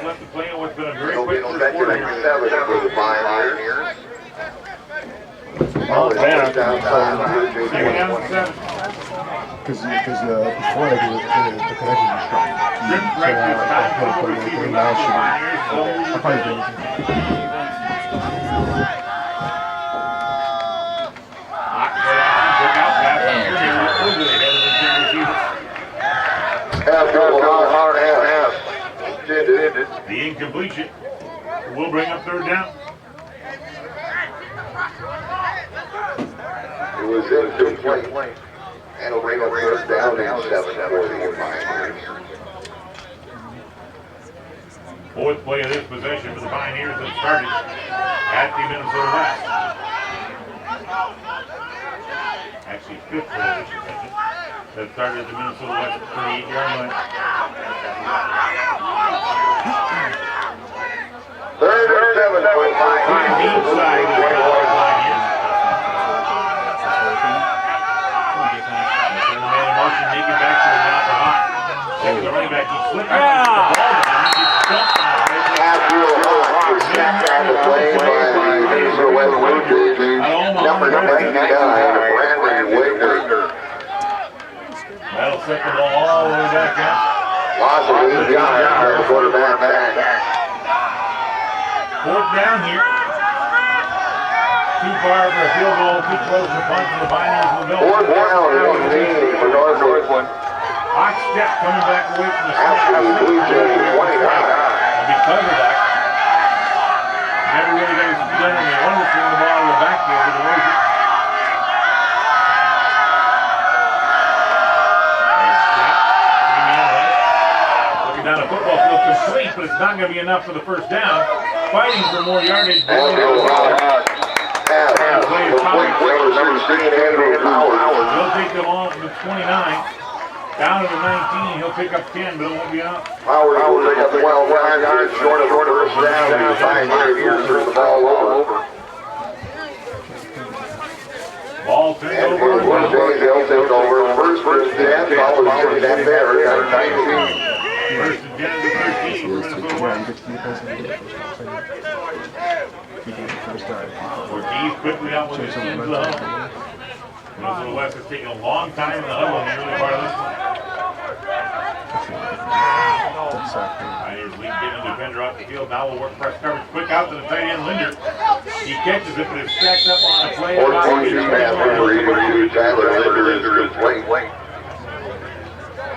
left to play in what's been a very quick first quarter. For the Pioneers. Oh, man. Second down and 7. Because before the connection was strong. Good practice time for the receiver left for the Pioneers. I'll probably do anything. Took out pass on over the head of the receiver. The incompletion will bring up third down. It was incomplete. And it'll bring up third down and 7 for the Pioneers. Fourth play of this possession for the Pioneers that started at the Minnesota West. Actually, fifth play of this possession that started at the Minnesota West 38-yard line. Third and 7 for the Pioneers. Inside the 20-yard line here. Turn the man in motion, make it back to the now for Hawk. Check the running back, he slipped the ball down, he gets dumped on it. Number 99, Brandon Wigner. That'll set the ball all the way back out. Loss of 8 yards, quarterback back. Fourth down here. Too far for a field goal, too close to punt for the Pioneers of the Bill. Fourth down, 18 for Northland. Hot step coming back away from the After snap. the Blue Jays 29. And because of that, never really got his feet under me. I wanted to swing the ball out of the backfield, but it wasn't. Looking down the football field, complete, but it's not going to be enough for the first down. Fighting for more yardage. He'll take them all from the 29. Down to the 19, he'll pick up 10, but it won't be enough. Howard will take up 12 yards short of first down. And the Pioneers turn the ball over. Ball turned And over. Blue Jays, they'll take over first and 10, followed by that there at 19. First and 10 to 13 for Minnesota West. Ortiz quickly out with his team to the huddle. Minnesota West has taken a long time in the huddle in the early part of this one. Pioneers lead getting the defender off the field. Now we'll work press coverage. Quick out to the tight end, Linder. He catches it, but it's stacked up on the play. Tyler Linder is complete.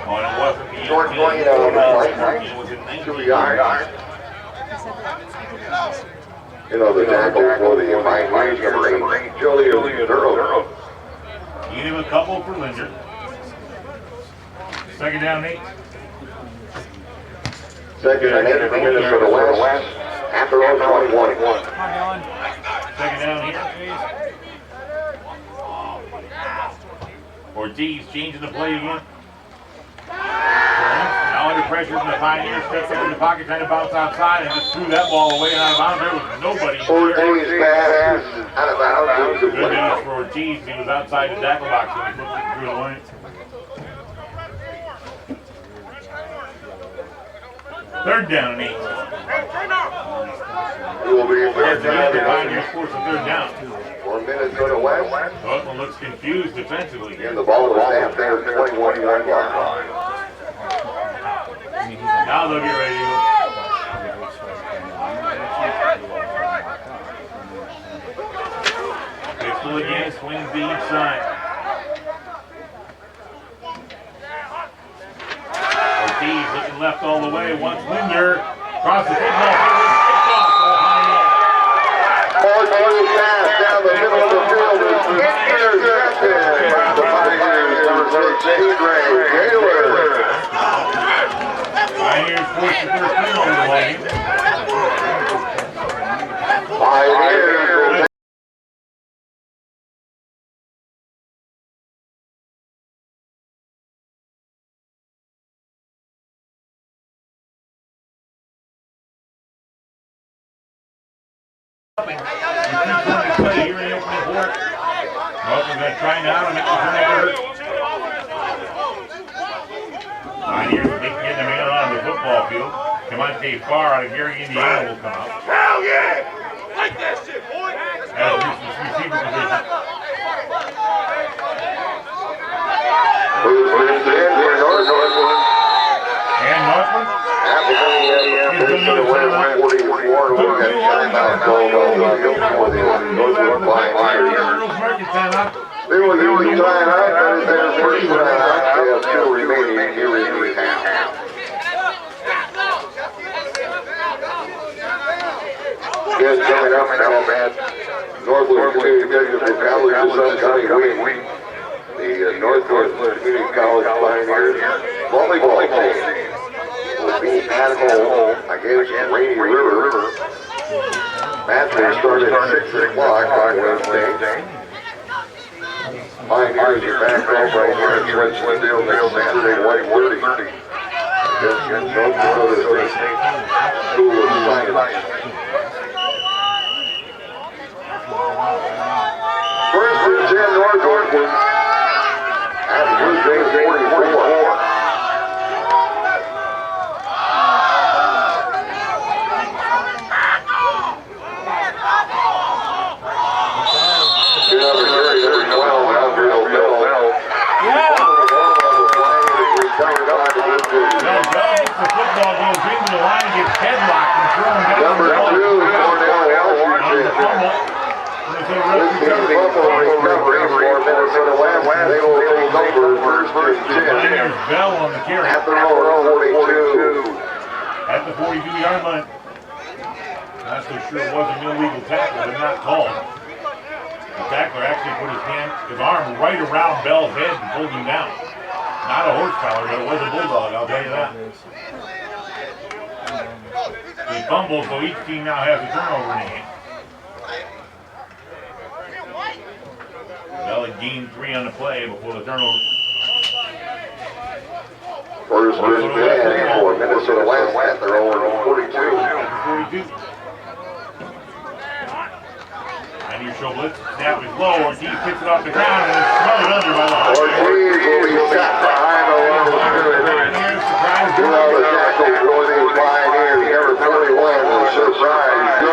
Oh, and it wasn't the Short 20 it was in 2 19 yards. You know, the tackle for the Pioneers, number 8, Julian Durham. Give him a couple for Linder. Second down, 8. Second and 8 for Minnesota West. After 21. Second down here. Ortiz changing the play again. Now under pressure from the Pioneers, steps up in the pocket, trying to bounce outside, and just threw that ball away and out of bounds. There was nobody. Ortiz pass out of bounds. Good news for Ortiz. He was outside the tackle box when he flipped it through the line. Third down and 8. He will be Once again, the Pioneers force a third down. for Minnesota West. Northland looks confused defensively. And the ball was down there at 21 yard line. Now they'll get ready to go. Pistol again, swings to each side. Ortiz looking left all the way. Once Linder across the football field. Kicked off. Ortiz pass down the middle of the field is intercepted. The Pioneers number 16, Taylor. Pioneers forced the first thing over the line. Pioneers. Northland's going to try now to make the turnover. Pioneers getting the man on the football field. Monte Farr out of Gary, Indiana will come out. Hell yeah! Like that shit, boy! As receiver position. And Northland. They were using time out, but there's first time out. They have two remaining here in the half. Guys coming up now, man. Northland Community College this upcoming week. The Northland Community College Pioneers volleyball team will be at home against Rainy River. Match will start at 6 o'clock on Wednesday. Pioneers are back home right here in Trenchlandale next Saturday, 1:30. Against North Dakota State School of Science. First and 10 Northland. At Tuesday, 44. Bell on the carry. At the 42. At the 42-yard line. Not so sure it was an illegal tackle, but not called. The tackler actually put his arm right around Bell's head and pulled him down. Not a horse collar, but it was a bulldog, I'll tell you that. They fumbled, so each team now has a turnover in the game. Bell had gained 3 on the play before the turnover. First and 10 for Minnesota West at their own 42. 42. Pioneer show blitz. Snap is low. Ortiz picks it off the ground and is smothered under by the Hawks. Ortiz will be shot behind the line of scrimmage. Surprise. Do all the tackles for the Pioneers. Number 41 will surprise.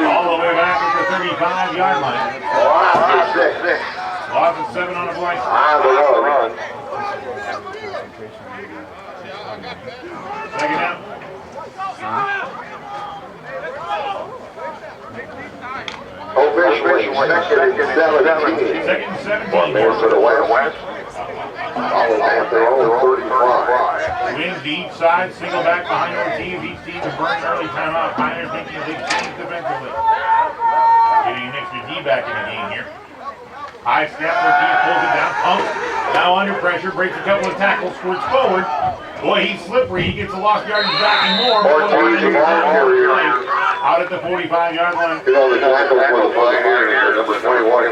All the way back at the 35-yard line. Lost of 6. Lost of 7 on the play. On the run. Second down. Officially, second and 17. Second and 17. For Minnesota West. Followed at their own 35. Wins to each side. Single back behind Ortiz. Each team to burn early timeout. Pioneers making a big change defensively. Getting an extra D back in the game here. High snap, Ortiz pulls it down, pumps, now under pressure, breaks a couple of tackles, squirts forward. Boy, he's slippery, he gets a lost yardage back and more. Out at the 45-yard line. You know, the tackle for the Pioneers, number 21,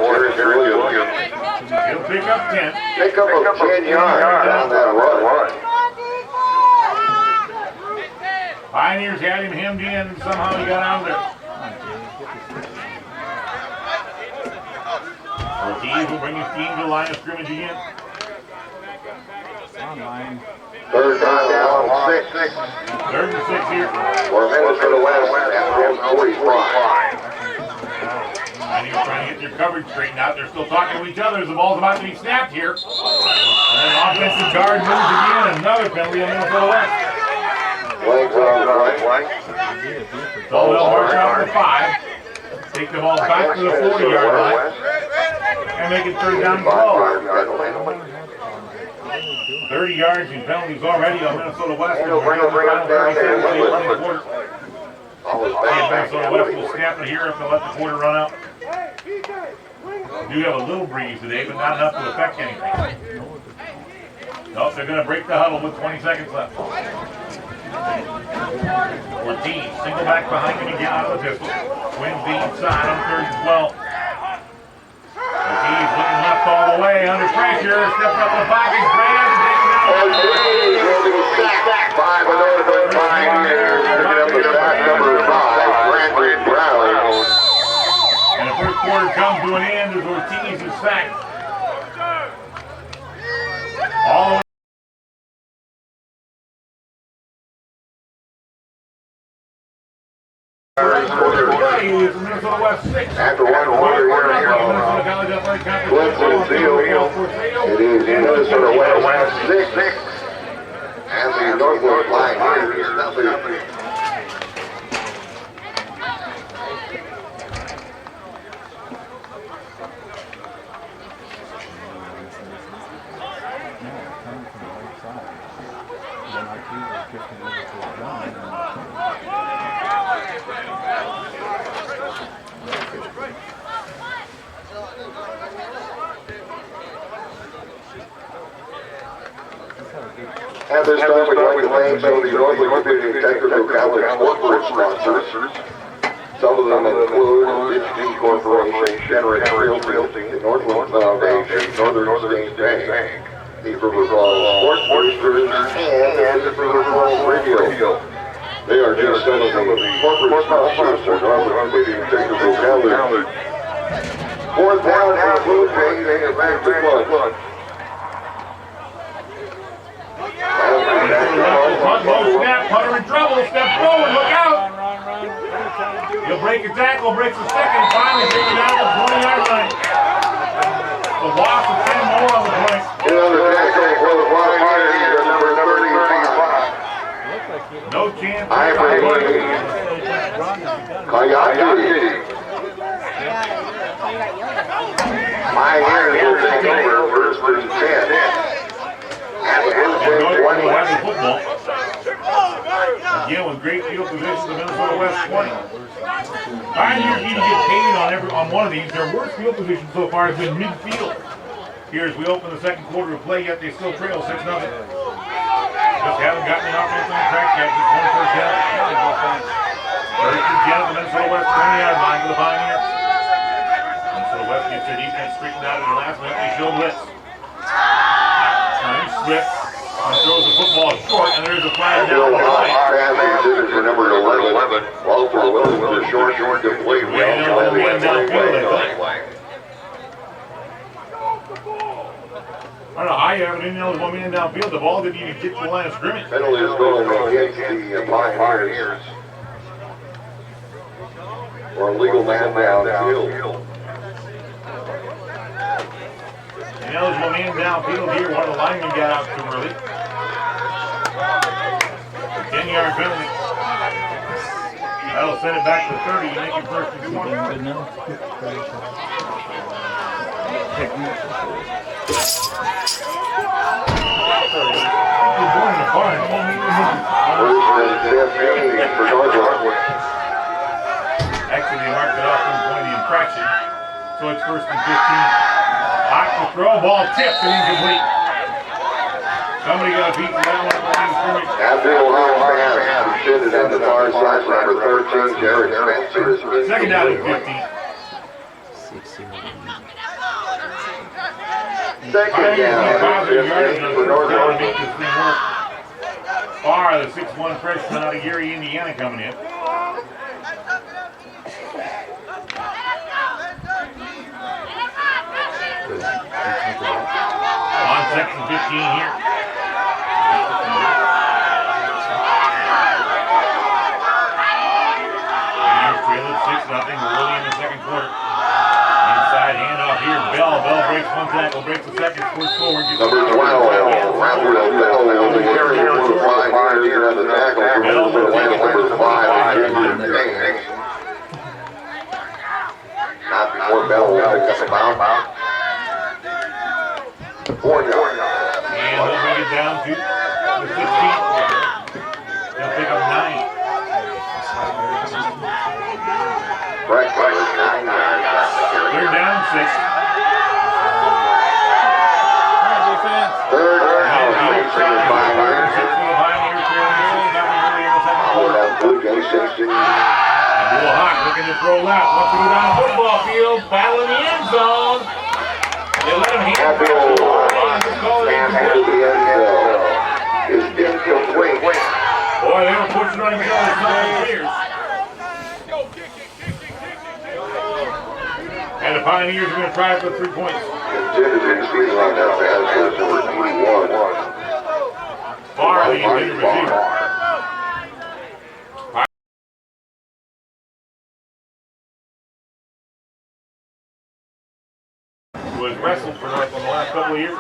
He'll pick up 10. Pick up 10 yards on that run. Pioneers had him hemmed in, and somehow he got out of there. Ortiz will bring his team to the line of scrimmage again. Third down, 6. Third and 6 here. For Minnesota West at 45. And he's trying to get their coverage straightened out. They're still talking to each other as the ball's about to be snapped here. And then offensive guard moves again. Another penalty on Minnesota West. Legs on the right. So they'll march out to 5. Take the ball back to the 40-yard line. And make it third down and 12. 30 yards and penalties already on Minnesota West. Minnesota West will snap it here if they let the quarter run out. Do have a little breeze today, but not enough to affect anything. Nope, they're going to break the huddle with 20 seconds left. Ortiz, single back behind him again out of the pistol. Wins the inside on 3rd and 12. Ortiz looking left all the way, under pressure, steps up the pocket, grabs, and takes it out. Ortiz will be sacked by the Northland Pioneers. Picking up the sack number 5, Brandon Brown. And the first quarter comes to an end as Ortiz is sacked. All the way Minnesota West 6. After one quarter here, Clemson Field, it is Minnesota West 6. And the Northland Pioneers nothing. At this time, we'd like to thank some of the Northland Community Technical College corporate sponsors. Some of them include Digital Corporation, Generate Realty, the Northland Foundation, Northern State Bank, the River Falls Sports Boosters, and the River Falls Radio. They are just some of the corporate sponsors for Northland Community Technical College. Fourth down and blue taking it back to Clutch. Snap, putter in trouble, step forward, look out! He'll break a tackle, breaks a second, finally take it down to the 20-yard line. The loss of 10 more on the play. Another tackle for the Pioneers, number 35. No chance. Kayaki. Pioneers will take over first and 10. Northland has the football. Again, with great field position, the Minnesota West 20. Pioneers need to get paid on one of these. Their worst field position so far has been midfield. Here as we open the second quarter of play, yet they still trail 6-0. Just haven't gotten the offense on track yet. Just one first down. First and 10 at the Minnesota West 20-yard line for the Pioneers. Minnesota West gets their defense straightened out at the last minute. They show blitz. Swift throws the football short, and there's a flag down the line. Passing for number 11. Walter Wilson with a short complete. I don't know how you have it in there with 1 man downfield. The ball didn't even get to the line of scrimmage. Penalty is going against the Pioneers. Or a legal man downfield. Ineligible man downfield here. One of the linemen got out too early. 10-yard penalty. That'll send it back to 30. You make it first and 20. Actually, they marked it off from the point of the infraction. So it's first and 15. Hot to throw, ball tipped and incomplete. Somebody got beat in that one at the line of scrimmage. Abdul Hamas shifted on the far side, number 13, Jared Spencer. Second down and 15. Second down, 15 for Northland. Far, the 6'1" freshman out of Gary, Indiana coming in. On section 15 here. Pioneers trail at 6-0 early in the second quarter. Inside handoff here. Bell breaks one tackle, breaks the second, scores forward. Number 12, Raphael Bell will be carrying for the Pioneers on the tackle for number 5. Not before Bell will pick up the bound. 4 yards. And he'll bring it down to the 16. He'll pick up 9. Right, 9 yards. They're down 6. Third down. Pioneers. Abdul Haq looking to throw left. Wants to go down the football field. Battle in the end zone. They let him hand the is incomplete. Boy, they were pushing on each other for years. And the Pioneers are going to try for 3 points. Far the intended receiver. who has wrestled for Northland the last couple of years.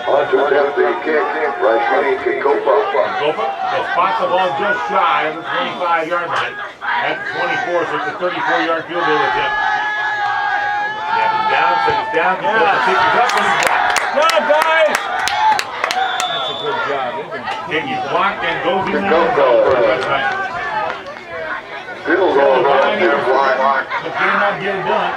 On to attempt the kick, Rashidi Kikopa. Gopa will spot the ball just shy of the 25-yard line at the 24, so it's a 34-yard field goal attempt. Yeah, it's down, it's down, kick is up, and it's blocked. Good job, guys! That's a good job, isn't it? Kick is blocked and goes in the end zone for the West Knights. Field goal line is blocked. But they're not getting done.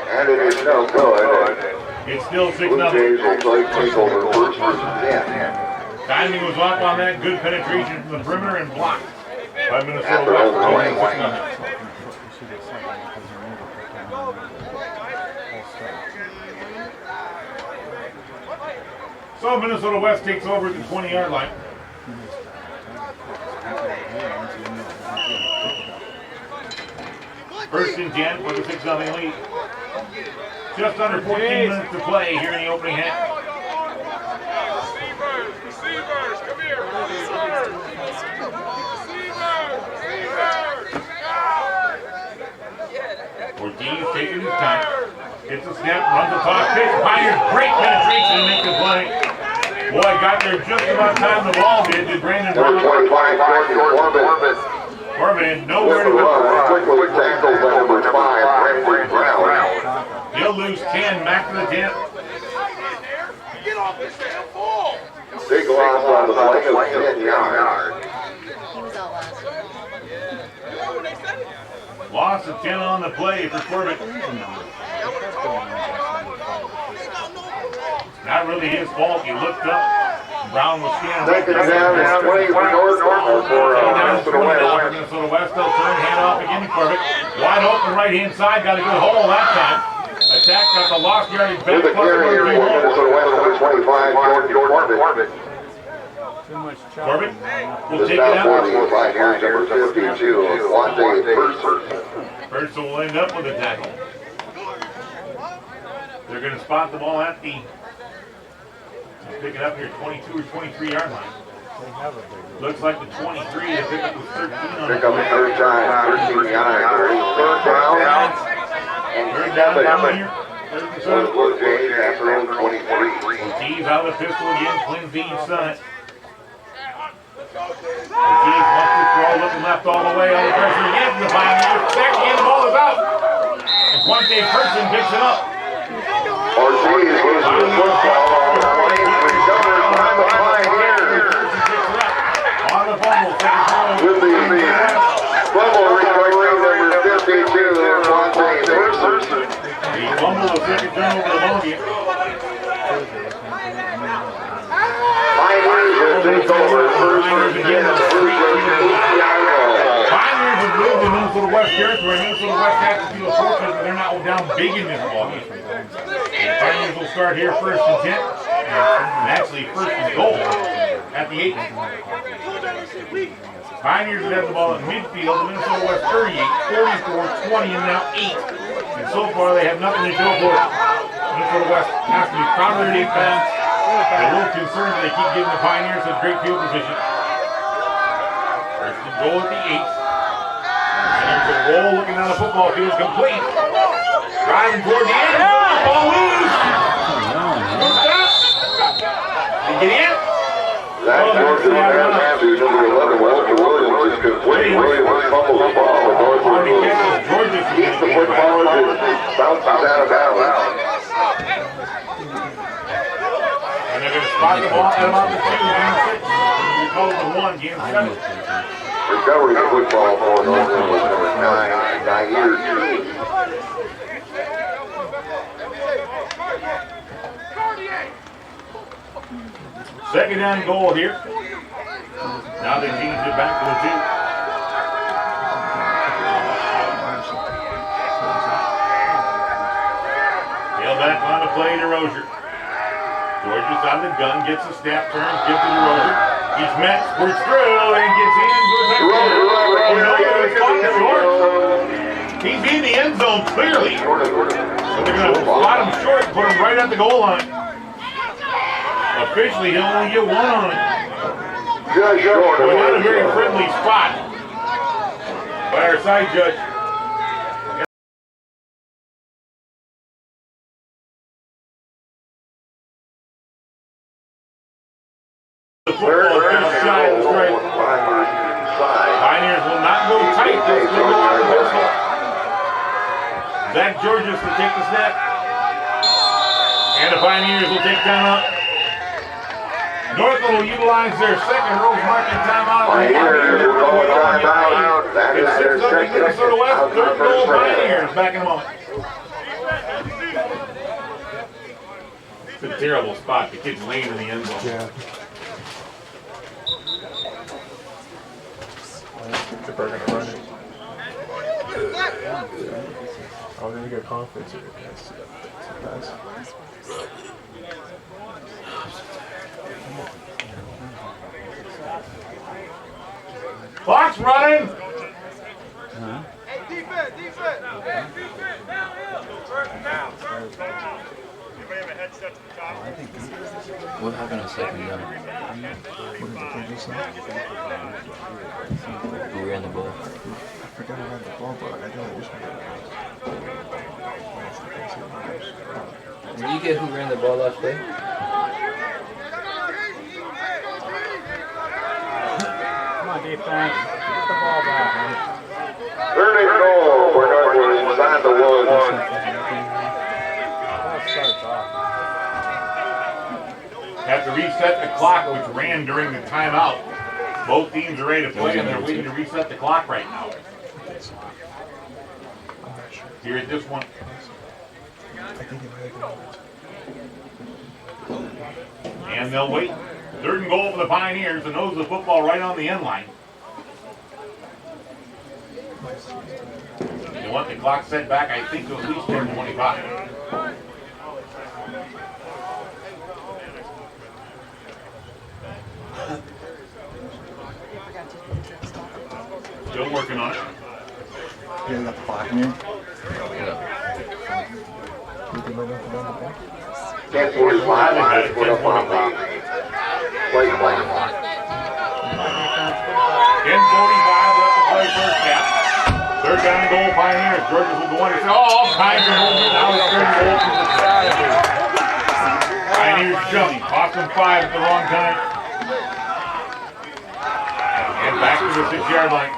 And it is no good. It's still 6-0. Blue Jays will take over first versus 10. Timing was off on that. Good penetration from the perimeter and blocked by Minnesota After West. overwhelming. So Minnesota West takes over at the 20-yard line. First and 10 for the 6-0 lead. Just under 14 minutes to play here in the opening half. Receivers, come here. Receivers. Ortiz taking his time. Gets a snap, runs the toss pitch. Pioneers great penetration to make the play. Boy, got there just about time the ball did Brandon Number Brown. 25, Corbin. Corbin had nowhere to With the go. run, quickly tackled by number 5, Brandon Brown. He'll lose 10, back to the 10. Get off this damn ball. Big loss on the play of 10 yards. He was out last year. Loss of 10 on the play for Corbin. Not really his fault. He looked up. Brown was standing right Second there. down, 20 for Northland for Minnesota West. They'll turn, hand off again to Corbin. Wide open right-hand side. Got a good hole that time. Attack got the lost yardage back. With the carry here for Minnesota West, number 25, Jordan Corbin. Too much chop. Corbin will Just take it out out. 45 yards, number 52, Wante Purser. First will end up with a tackle. They're going to spot the ball at the, pick it up here, 22 or 23-yard line. Looks like the 23, the pickup was 13 on Pick up the third time, 13 yards. Third down. And Third down here. for the Blue Jays after 23. Ortiz out of the pistol again, Clint Dean's son. Ortiz wants to throw, looking left all the way, on the pressure again from the Pioneers. Second, and the ball is out. And Quante Person picks it up. Ortiz loses the football on the play. Recovered by the Pioneers. On the fumble, second throw. With the fumble recovery, number 52, Wante Purser. The fumble, the second turnover to Logan. Pioneers will take over first and 10. Blue Jays 8-yard line. Pioneers have moved to Minnesota West territory. Minnesota West has to feel fortunate that they're not down big in this ballgame. Pioneers will start here first and 10. And actually first and goal at the 8. Pioneers have had the ball at midfield. Minnesota West 38, 44, 20, and now 8. And so far they have nothing to show for it. Minnesota West has to be proud of their defense. They're a little concerned that they keep giving the Pioneers a great field position. First and goal at the 8. Pioneers will roll looking down the football field, complete. Driving toward the end zone, ball loose. Did he get in? That Georgia pass to number 11, Walter Williams, is complete. Williams fumbles the ball, and Northland keeps the football as it bounces out of bounds. And they're going to spot the ball at about the 2, game 6. We call it the 1, game 7. Recovering the football for Northland was number 9, Nair. Second down goal here. Now they change it back to the 2. Tailback on the play to Rozier. Georgia's on the gun, gets a snap, turns, gives it to Rozier. He's met, squirts through, and gets in. He's in the end zone clearly. But they're going to slot him short and put him right at the goal line. Officially, he'll only get 1 on it. Just short. Well, not a very friendly spot by our side judge. football just shy of the strike. Pioneers will not go tight. They'll still go out the whistle. Zach Georges to take the snap. And the Pioneers will take timeout. Northland will utilize their second Rose Market timeout. Pioneers will go timeout. That is their second. Minnesota West, third goal Pioneers. Back in a moment. It's a terrible spot. The kid's laying in the end zone. Yeah. They're gonna run it. Oh, then you got confidence in your pass. Clock's running. Hey, defense! First down. Anybody have a headset to the top? What happened on second down? Who ran the ball? I forgot I ran the ball, but I know I just Did you get who ran the ball last play? Come on, defense. Get the ball back. Third and goal for Northland inside the one. That starts off. Have to reset the clock, which ran during the timeout. Both teams are ready to play, and they're waiting to reset the clock right now. Here at this one. And they'll wait. Third and goal for the Pioneers, the nose of the football right on the end line. They want the clock set back, I think, to at least 10:25. Still working on it. Yeah, got the clock in here. 10:45 lines put up on the play clock. 10:45 left to play first half. Third down and goal, Pioneers. Georges will go in and say, all kinds of movement. Now it's third and goal from the side. Pioneers jump. Cost them 5 at the wrong time. And back to the 6-yard line.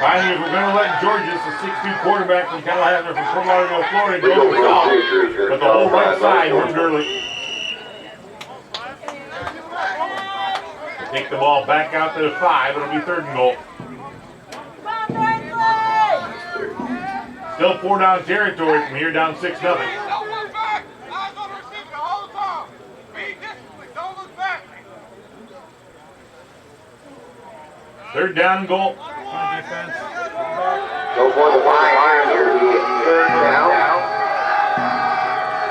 Pioneers were going to let Georges, the 6'2 quarterback from Tallahassee, from Fort Lauderdale, Florida, go to the south. But the whole right side moved early. Take the ball back out to the 5. It'll be third and goal. Still 4 down territory from here, down 6-0. Don't look back! Eyes on the receiver the whole time! Be disciplined, don't look back! Third down and goal. Come on, defense. So for the Pioneers, third down.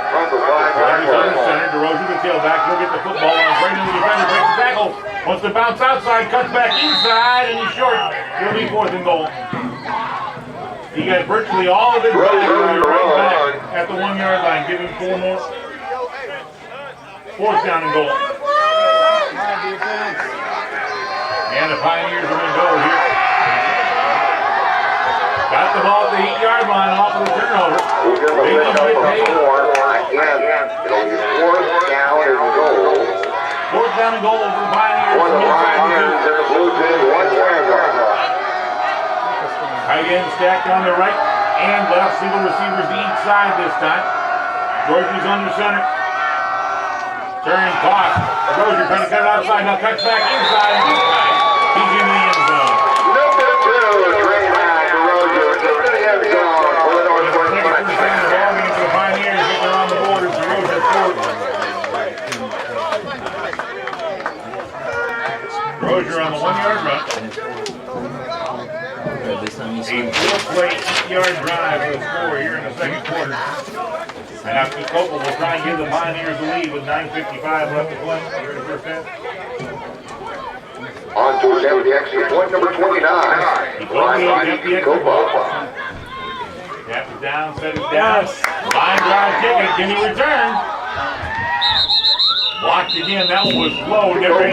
From the Rogers under 5-yard line. center. DeRozier the tailback. He'll get the football on right into the defender. Breaks the tackle. Wants to bounce outside. Cuts back inside. And he's short. It'll be fourth and goal. He got virtually all of his value right back at the 1-yard line. Give him 4 more. Fourth down and goal. Come on, defense. And the Pioneers are going to go here. Got the ball at the 8-yard line off of the turnover. We'll give them a minute for 4. Again, it'll be fourth down and goal. Fourth down and goal for the Pioneers. For the Pioneers in the blue team, 1-yard line. Tight end stacked on the right and left. Single receivers to each side this time. Georges under center. Turn toss. Rozier trying to cut it outside. Now cuts back inside. And this time, he's in the end zone. Number 2, Trey Mack, Rozier, into the end zone for the Northland Second Pioneers. the ball game for the Pioneers, but they're on the board as Rozier scored. Rozier on the 1-yard run. This time you A see. 4-play, 8-yard drive for the score here in the second quarter. And after Copel will try and give the Pioneers the lead with 9:55 left to play here in the first half. On to attempt the extra point, number 29. Ryan Copa. Tap it down, set it down. Line drive kick, can he return? Blocked again, that one was low. Never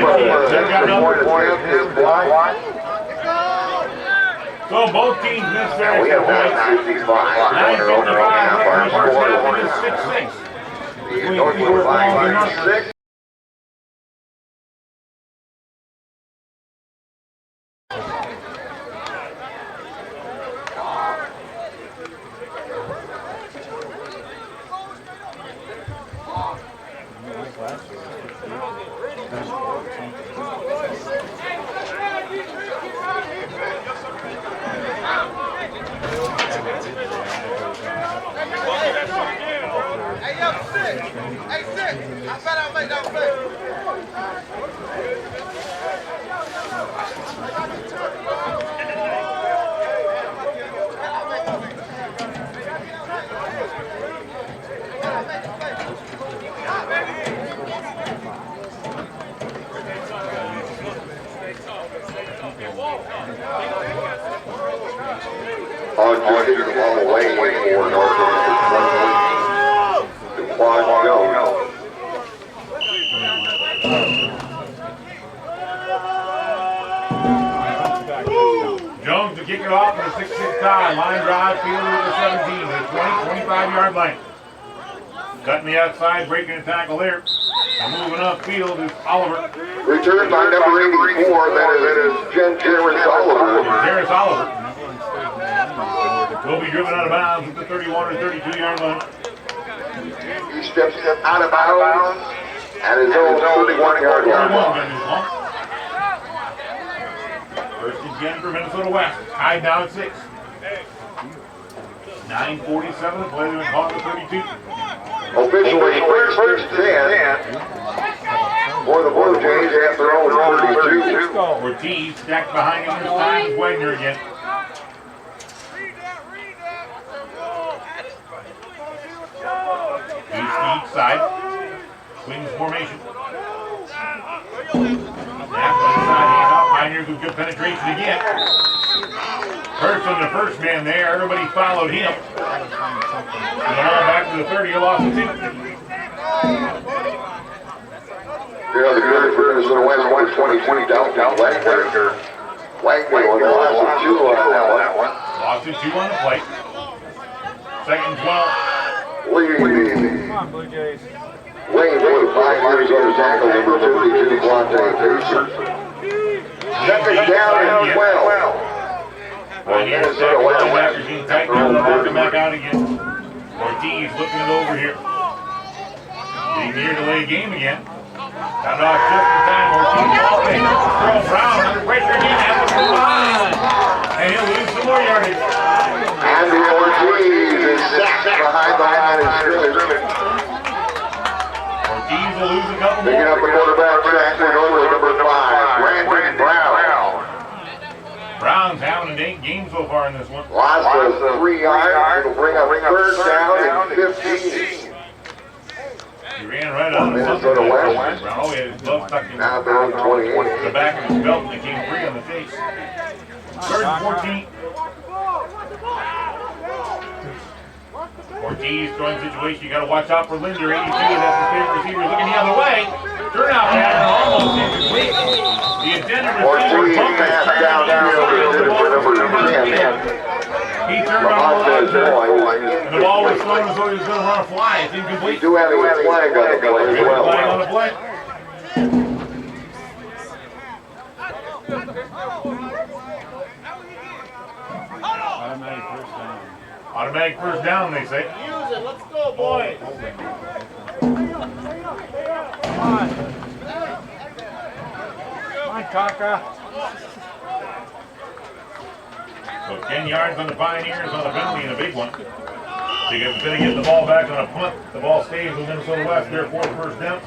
So both teams missed their We extra have points. 9:55. 9:55 left in the first half, it is 6-6. The Northland Pioneers 6. On just hitting the ball away for Northland. The quad Jones. Jones to kick it off with a 6-6 tie. Line drive, field with the 17, with a 20-25-yard line. Cutting the outside, breaking the tackle there. And moving upfield is Oliver. Returned by number 84, that is Jairus Oliver. Jairus Oliver will be driven out of bounds at the 31 or 32-yard line. He steps out of bounds at his own 31-yard line. First again for Minnesota West. Tied down at 6. 9:47 to play. They've been caught at 32. Officially first and 10 for the Blue Jays at their own 32. Ortiz stacked behind him this time is Wagner again. East to each side. Queens formation. Snap inside, hand off. Pioneers with good penetration again. Hurts on the first man there. Everybody followed him. And the ball back to the 30. He lost the 2. You know, the good for Minnesota West 122 down Wagner. Wagner with a loss of 2 on that one. Lost of 2 on the plate. Second 12. Leading. Come on, Blue Jays. Wayne with 5 years on tackle, number 52, Blonde Pacer. Second down and 12. Pioneers stacked linebackers in tight down, walking back out again. Ortiz looking it over here. Getting near to lay a game again. Got off just in time. Ortiz ball fake. Throw Brown under pressure again. Has to move on. And he'll lose some more yardage. Andy Ortiz is sacked behind the line of scrimmage. Ortiz will lose a couple Picking more. up the quarterback sack for Northland, number 5, Brandon Brown. Brown's having a game so far in this one. Loss of 3 yards. It'll bring up third down and 15. He ran right out of Minnesota West. Brown. Oh, he had his glove tucked in Now they're on 28. the back of his belt and it came free on the face. Third and 14. Ortiz throwing situation. You got to watch out for Linder. 82. That's his favorite receiver. Looking the other way. Turnout pattern almost incomplete. The intended receiver Ortiz passed downfield intended for number 10. He turned around and the ball was thrown as though he was going to run a fly. It's incomplete. Do have a flag on the play as Flag on well. the play. Automatic first down. Automatic first down, they say. Use it. Let's go, boys. Come on. Come on, Kaka. So 10 yards on the Pioneers on the penalty and a big one. They get the ball back on a punt. The ball stays with Minnesota West. Therefore, first down.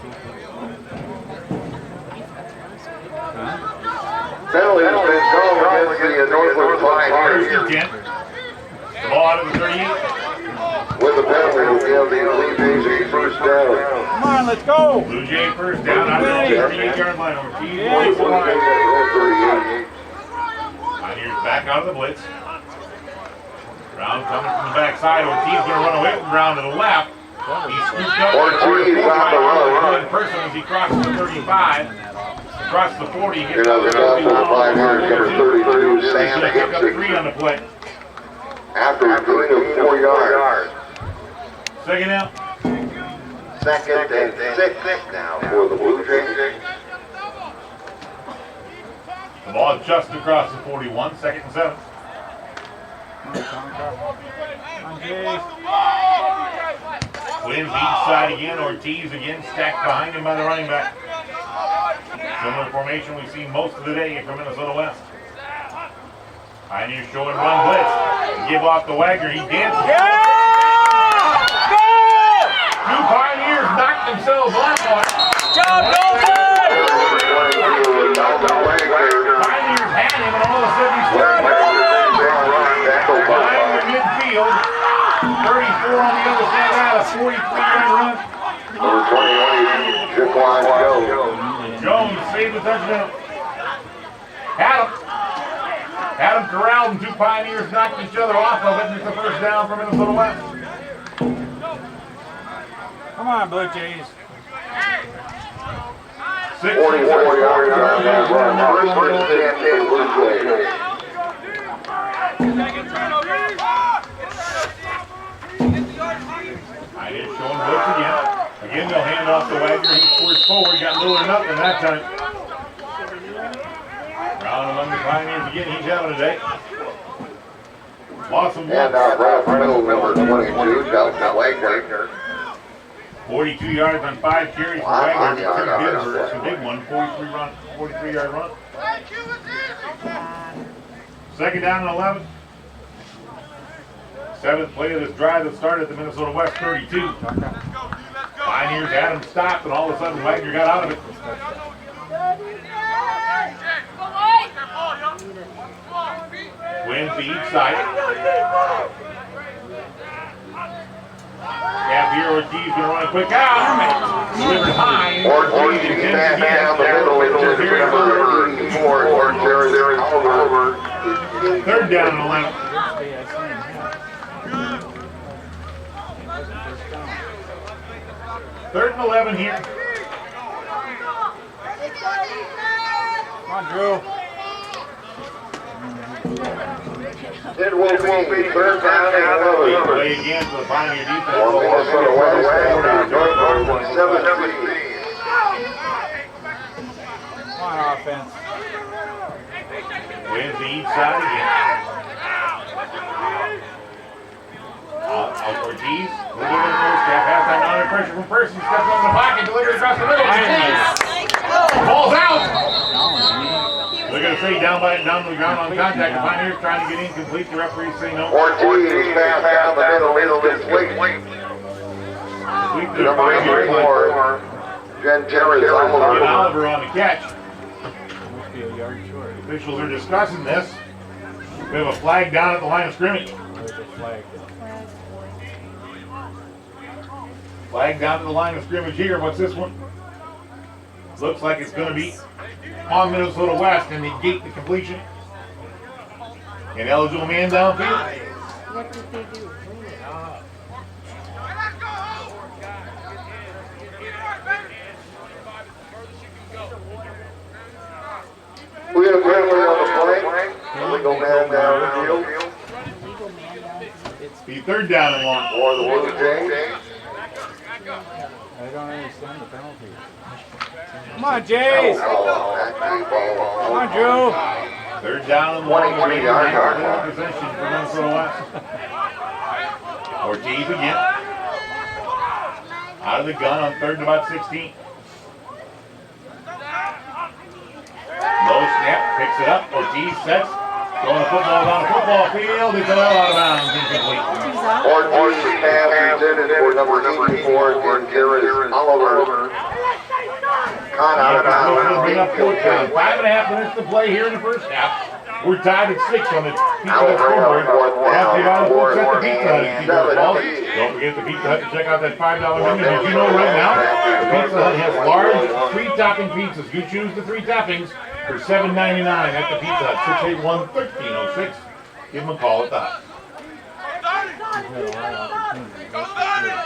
Penalty has been called against the Northland First and Pioneers. 10. The ball out of the 38. With the penalty, will give the Blue Jays a first down. Come on, let's go. Blue Jay first down out of the 38-yard line. Ortiz Yeah. leads the line. 38. Pioneers back out of the blitz. Brown coming from the backside. Ortiz going to run away from Brown to the left. He's scooped up. Ortiz on the run. In person as he crosses the 35. Across the 40. He gets Another down for the Pioneers, number 32, Sam Pick up 3 on the play. After a gain of 4 yards. Second out. Second and 6 now for the Blue Jays. The ball just across the 41. Second and 7. Come on, Jays. Quinn each side again. Ortiz again stacked behind him by the running back. Similar formation we've seen most of the day from Minnesota West. Pioneers showing run blitz. Give off to Wagner. He dances. Yeah! Go! Two Pioneers knocked themselves off on it. Job, Dalton! Pioneers had him and all of a sudden he's turned. Behind the midfield. 34 on the other side out. A 43-yard run. Number 21, Jaquan Jones. Jones saved the touchdown. Had him. Had them corralled and two Pioneers knocked each other off of it, and it's the first down for Minnesota West. Come on, Blue Jays. 44 yards on that run. First and 10 for the Blue Jays. Pioneers showing blitz again. Again, they'll hand off to Wagner. He scores forward, got little or nothing that time. Round among the Pioneers again, he's having a day. Lost some And right up middle, number 22, Delta Wagner. 42 yards on 5 carries for Wagner. It's a big one, 43-yard run. Second down and 11. Seventh play of this drive that started at the Minnesota West 32. Pioneers had him stopped, and all of a sudden Wagner got out of it. Wins to each side. Snap here, Ortiz going to run a quick out. Delivered high. Ortiz down the middle into number 4. Third down and 11. Third and 11 here. Come on, Drew. It will be third down and 11. Play again for the Pioneer defense. For Minnesota West, Northland 17. Come on, offense. Wins to each side again. Ortiz, delivering first half, halftime under pressure from Person, steps up in the pocket, delivers across the middle. Ball's out! They're going to say down to the ground on contact. The Pioneers trying to get incomplete. The referees say no. Ortiz pass down the middle, complete. Number 84, Gentera's Get Oliver on the catch. Must be a yard short. Officials are discussing this. We have a flag down at the line of scrimmage. There's a flag. Flag down to the line of scrimmage here. What's this one? Looks like it's going to be on Minnesota West and negate the completion. An eligible man downfield. What did they do? We have a penalty on the play. Illegal man down the field. Legal man down. Be third down and long. For the Blue Jays. I don't understand the penalty. Come on, Jays. Come on, Drew. Third down and long. Possession for Minnesota West. Ortiz again. Out of the gun on third and about 16. Low snap, picks it up. Ortiz sets. Throwing the football down the football field. It's out of bounds. Incomplete. Ortiz pass intended for number 84, Gentera's Oliver. Caught out of bounds. 5.5 minutes to play here in the first half. We're tied at 6 on the Pizza Hut scoreboard. After the Pizza Hut. Don't forget the Pizza Hut to check out that $5 menu. Did you know right now the Pizza Hut has large 3-topping pizzas. You choose the 3 toppings for $7.99 at the Pizza Hut. 681-1306. Give them a call at the Hut.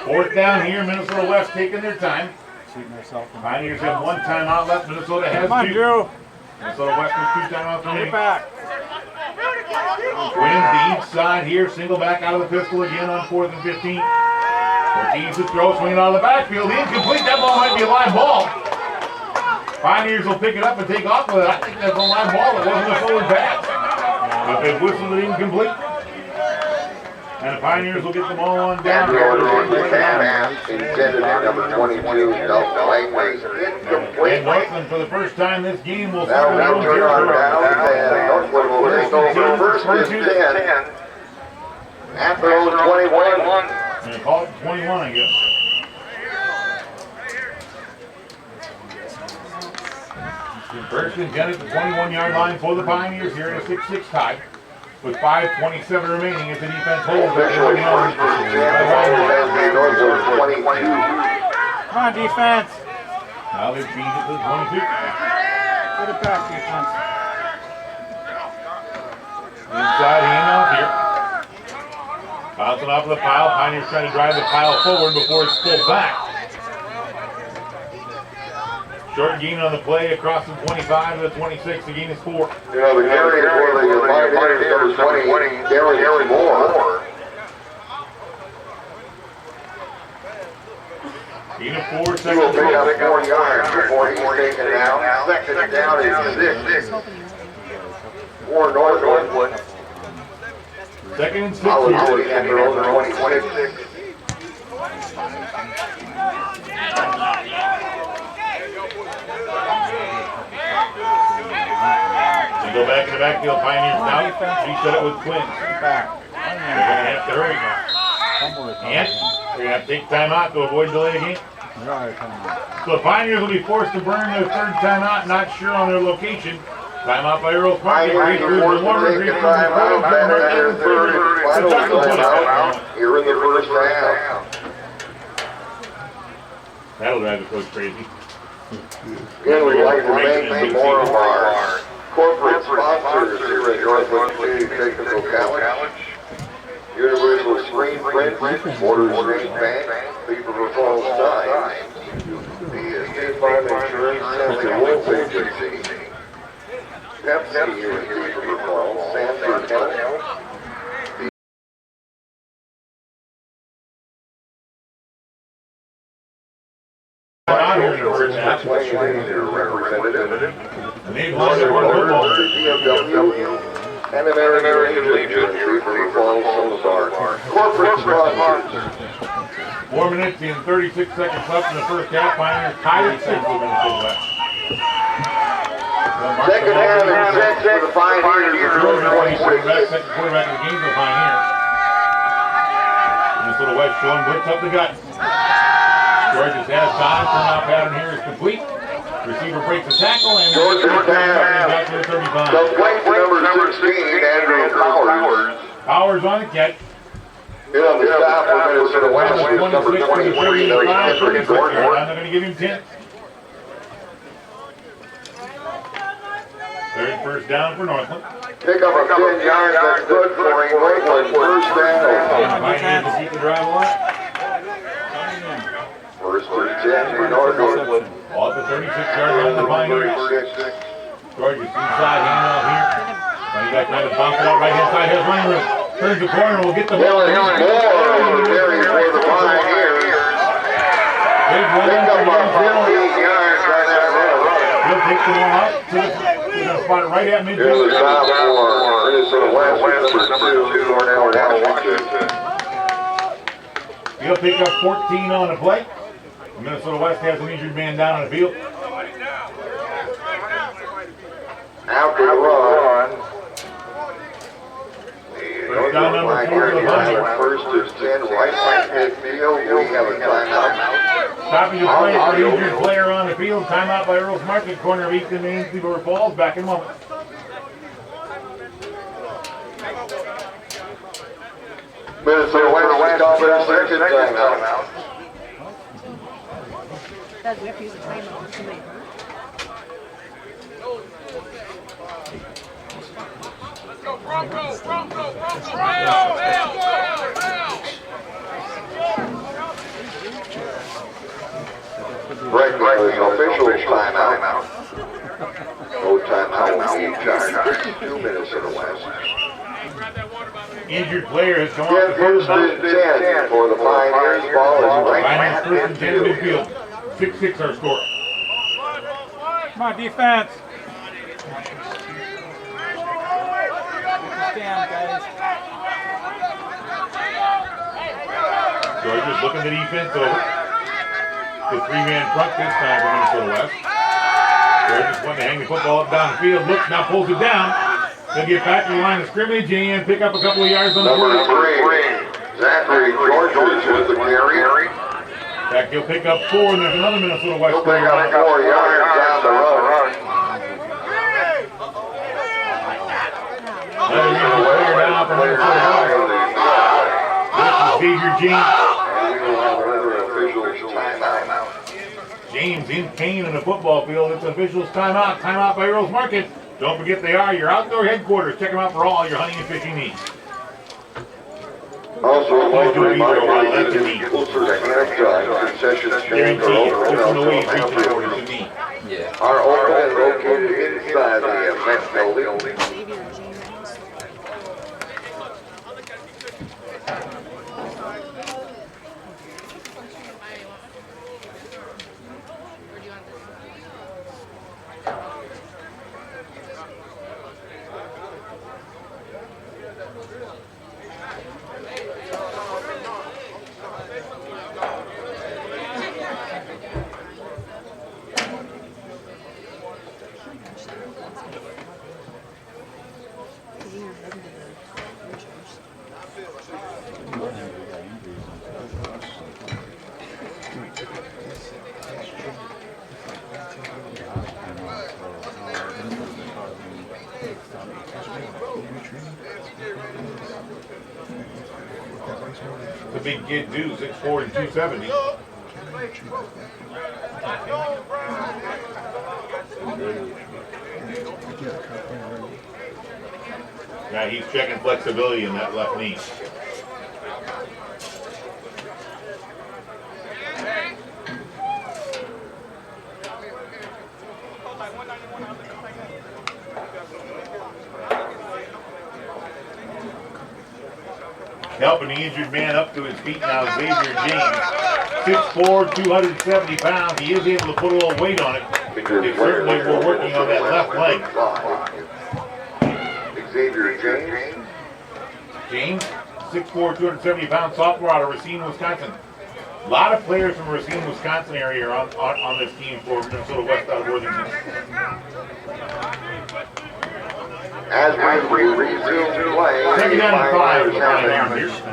Fourth down here. Minnesota West taking their time. Pioneers have 1 timeout left. Minnesota has 2. Come on, Drew. Minnesota West has 2 timeouts Get remaining. back. Wins to each side here. Single back out of the pistol again on 4th and 15. Ortiz to throw, swinging out of the backfield. Incomplete. That ball might be a live ball. Pioneers will pick it up and take off with it. I think that's a live ball. It wasn't a forward pass. But they whistled it incomplete. And the Pioneers will get them all on down. Intended for number 22, Delta Wagner. And Northland for the first time this game will Now score their own turn on down, zero. and Northland will take over first and 10. After those 21. And they call it 21, I guess. First and 10 at the 21-yard line for the Pioneers here in a 6-6 tie. With 5:27 remaining as the defense holds it. Officially first and 10. Northland 22. Come on, defense. Now they've changed it to the 22. Put it back, defense. Northland off of the pile. Pioneers trying to drive the pile forward before it's pulled back. Short gain on the play across the 25 to the 26. The gain is 4. You know, the carrier for the Pioneers, number 20, Darren Moore. Gain of 4, He will second pick and up 6. 4 yards before he's taken down. Second down is 6. For Northland. Second and 6. Hollywood at their own 26. They go back in the backfield. Pioneers now. She set it with Quinn. They're going to have to hurry. And they're going to have to take timeout to avoid delay again. So the Pioneers will be forced to burn their third timeout, not sure on their location. Timeout by Earl Park. Pioneers are forced to take a timeout. Back at their third and final timeout here in the first half. That'll drive the coach crazy. Again, we'd like to thank more of our corporate sponsors here at Northland Community Technical College. Universal Screen Print, Mortar Screen Bank, Beaver Falls Times, the State Farm Insurance and Wolf Agency, Pepsi here in Beaver Falls, Sanford Health, Out here in the first half. representative, And they've lost their football. the BMW, and American Legion here in Beaver Falls, some of our corporate sponsors. 4 minutes and 36 seconds left in the first half. Pioneers tied at 6 with Minnesota West. Second down and 6 for the Pioneers. Quarterback, second quarterback of the game for the Pioneers. Minnesota West showing blitz up the gut. Georges has time. Turnout pattern here is complete. Receiver breaks the tackle and Georges back to the 35. The play for number 16, Andrew Powers. Powers on the catch. In on the stop for Minnesota West is number 23, Henry Gordon. I'm not going to give him 10. Third first down for Northland. Pick up a 10 yards, that's good for him. Northland first down. Pioneers will keep the drive alive. First and 10 for Northland. Ball at the 36-yard line of the Pioneers. Georges inside handoff here. Running back trying to bounce it out right hand side. Has running room. Turns the corner. Will get the ball. Moore on the carry for the Pioneers. Big run. Pick up a 15 yards right at the He'll take the ball out to the spot it right at Here's midfield. the stop for Minnesota West, number 2, Cornell Washington. He'll pick up 14 on the play. Minnesota West has an injured man down on the field. After the run, First down number 4 for the Pioneers. First and 10, right back midfield. We have a timeout. Stopping the play for the injured player on the field. Timeout by Earls Market, corner of Easton and Ainsley Beaver Falls. Back in a moment. Minnesota West called their second timeout. Does we have to use a timeout for somebody hurt? Let's go, Bronco, Bronco, Bronco, hell. Break official timeout. No timeout in charge. 2 Minnesota West. Injured player has come off the Get field. first and 10 for the Pioneers. Ball is right Pioneers back first and 10 midfield. midfield. 6-6 our score. Come on, defense. Stand, guys. Georges looking the defense over. The 3-man front this time for Minnesota West. Georges wanting to hang the football up down the field. Looks, now pulls it down. They'll get back to the line of scrimmage and pick up a couple of yards on the Number play. 3, Zachary Georges with the carry. Back, he'll pick up 4, and there's another Minnesota West He'll pick player. up 4 yards down the run. Another injured player down for Minnesota West. This is Xavier James. And we will have another official's timeout. James in pain in the football field. It's officials timeout. Timeout by Earls Market. Don't forget they are your outdoor headquarters. Check them out for all your hunting and fishing needs. Also, I want to remind you that closer to halftime, concession stands are open until halftime. Yeah. Our overhead is located inside the event building. Xavier and James Adams. Xavier heading to the Rangers. The big kid too, 6'4" and 270. Now he's checking flexibility in that left knee. Helping the injured man up to his feet now, Xavier James. 6'4", 270 pounds. He is able to put a little weight on it. They certainly were working on that left leg. Xavier James. James, 6'4", 270 pounds, sophomore out of Racine, Wisconsin. A lot of players from Racine, Wisconsin area are on this team for Minnesota West out of Worthington. As we resume play, Second down and 5 for the Pioneers here.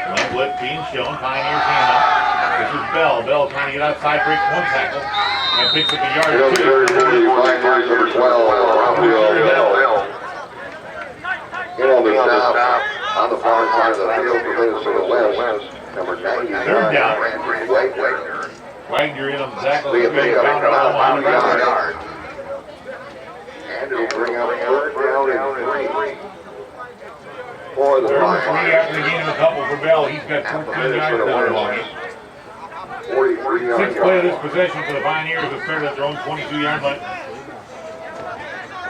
One blitz being shown, Pioneers hand up. This is Bell. Bell trying to get outside, breaks one tackle, and picks up a yard or two. On the far side of the field for Minnesota West, number 99. Third down. Wagner. Wagner in on the tackle. They pick up about 100 yards. And it'll bring up third down and 3 for the Third and 3 Pioneers. after the gain of a couple for Bell. He's got 14 yards down the line. 43 yards. Sixth play of this possession for the Pioneers has started at their own 22-yard line.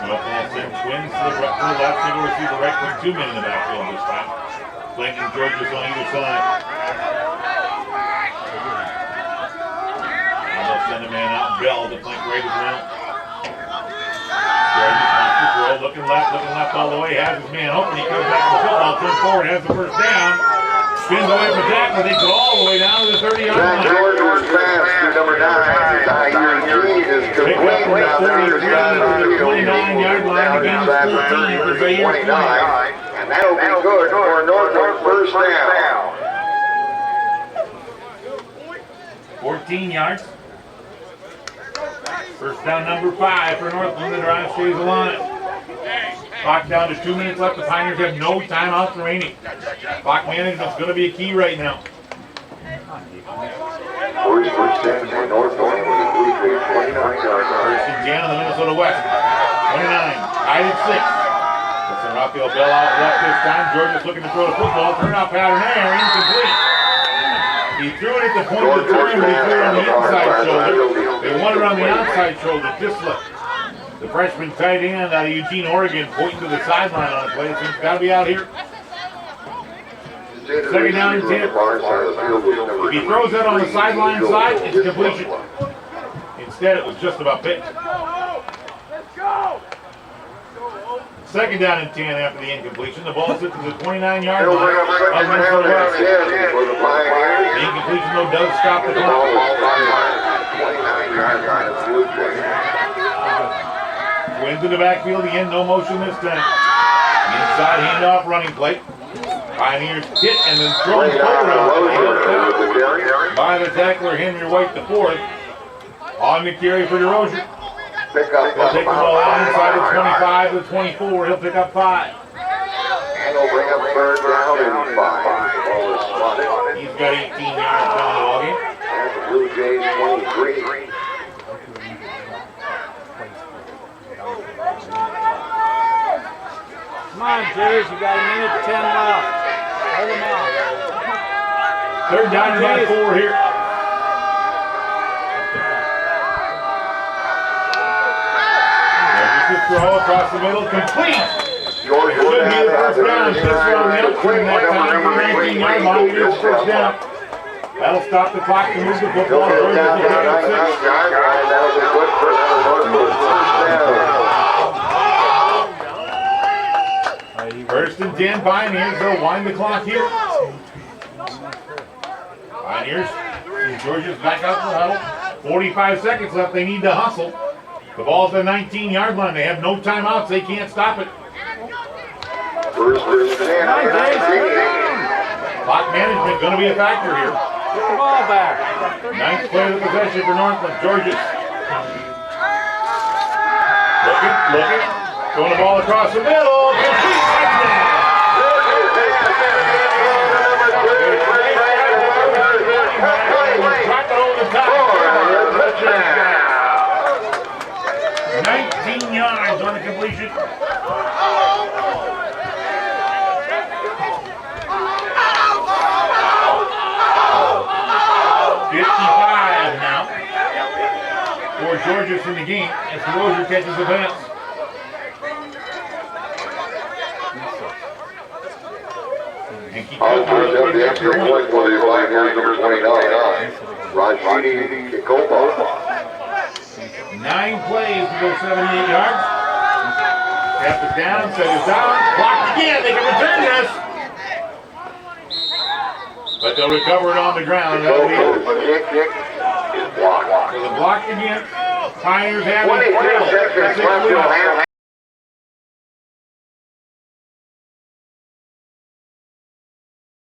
Northland sends twins to the left, single receiver right with 2 men in the backfield this time. Flanking Georges on either side. And they'll send a man out, Bell, to flank right as well. Georges wants to throw, looking left all the way, has his man open, he comes back to the football, turns forward, has the first down. Spins away from the tackle, takes it all the way down to the 30-yard line. George was fast to number 9. Zaire is complete down the other side of the field. 29-yard line, again, 14 for Zaire. 29. And that'll be good for Northland first down. 14 yards. First down number 5 for Northland. The drive stays alive. Clock down to 2 minutes left. The Pioneers have no timeouts remaining. Clock management's going to be a key right now. First down for Northland with a blue 29 yards. First and 10 on the Minnesota West. 29. Tied at 6. That's a Raphael Bell out left this time. Georgia's looking to throw the football. Turnout pattern there. Incomplete. He threw it at the point of the turn, but he threw it on the inside shoulder. They want it on the outside shoulder. Dislip, the freshman tight end out of Eugene, Oregon, pointing to the sideline on a play. It's got to be out here. Second down and 10. If he throws that on the sideline side, it's completion. Instead, it was just about picked. Second down and 10 after the incompletion. The ball sits at the 29-yard line. The incompletion, though, does stop the clock. Twins in the backfield again, no motion this time. Inside handoff running play. Pioneers hit and then thrown forward by the tackler Henry White the fourth. On the carry for DeRozier. He'll take the ball out inside the 25 to the 24. He'll pick up 5. will bring up third down and 5. Ball is spotted. He's got 18 yards on the ball game. And the Blue Jays 23. Come on, Jays, you got a minute 10 left. Hold them off. Third down, about 4 here. There's the throw across the middle, complete. George Should be the first down. Six around the outside that time for 19-yard line. Here's the first down. That'll stop the clock to move the football. Down, down, down, 6. That'll be good for another Northwood first down. First and 10, Pioneers. They'll wind the clock here. Pioneers, Georgia's back out in the huddle. 45 seconds left. They need to hustle. The ball's at the 19-yard line. They have no timeouts. They can't stop it. First and 10. Clock management going to be a factor here. Get the ball back. Ninth play of the possession for Northland. Georges. Looking. Throwing the ball across the middle. Complete touchdown. 19 yards on the completion. Now for Georges in the game as DeRozier catches the pass. And keep Up the extra point for the Pioneers, number 29. Rashidi Kikopa. 9 plays to go 78 yards. Step is down, set is down. Blocked again. They can return this. But they'll recover it on the ground. That'll be it. Kick is blocked. So the block again. Pioneers have 23 seconds left to half.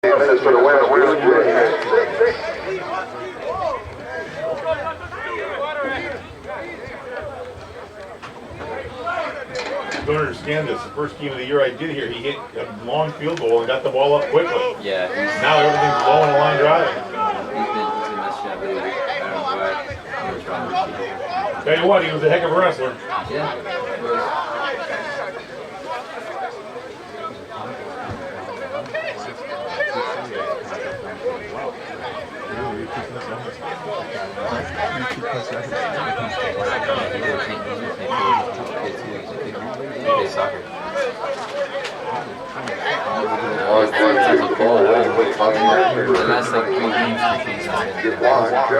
Minutes for the West Blue Jays. I don't understand this. The first game of the year I did here, he hit a long field goal and got the ball up quickly. Yeah, Now everything's low on the line drive. he's been messing up lately. I don't know why. He was wrong with you. Tell you what, he was a heck of a wrestler. Yeah, it was. Play soccer. The last like 3 games for Kings on it. Get blocked. Go.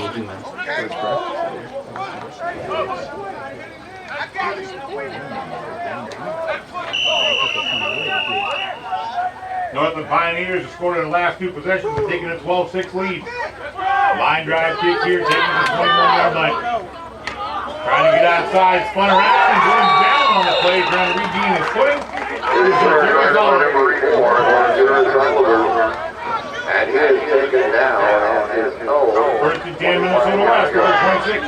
We'll do, man. Northland Pioneers have scored in the last 2 possessions and taken a 12-6 lead. Line drive kick here, taking the 21-yard line. Trying to get outside, spun around and going down on the play, trying to regain his footing. And he is taken down and is no. First and 10, Minnesota West, number 26.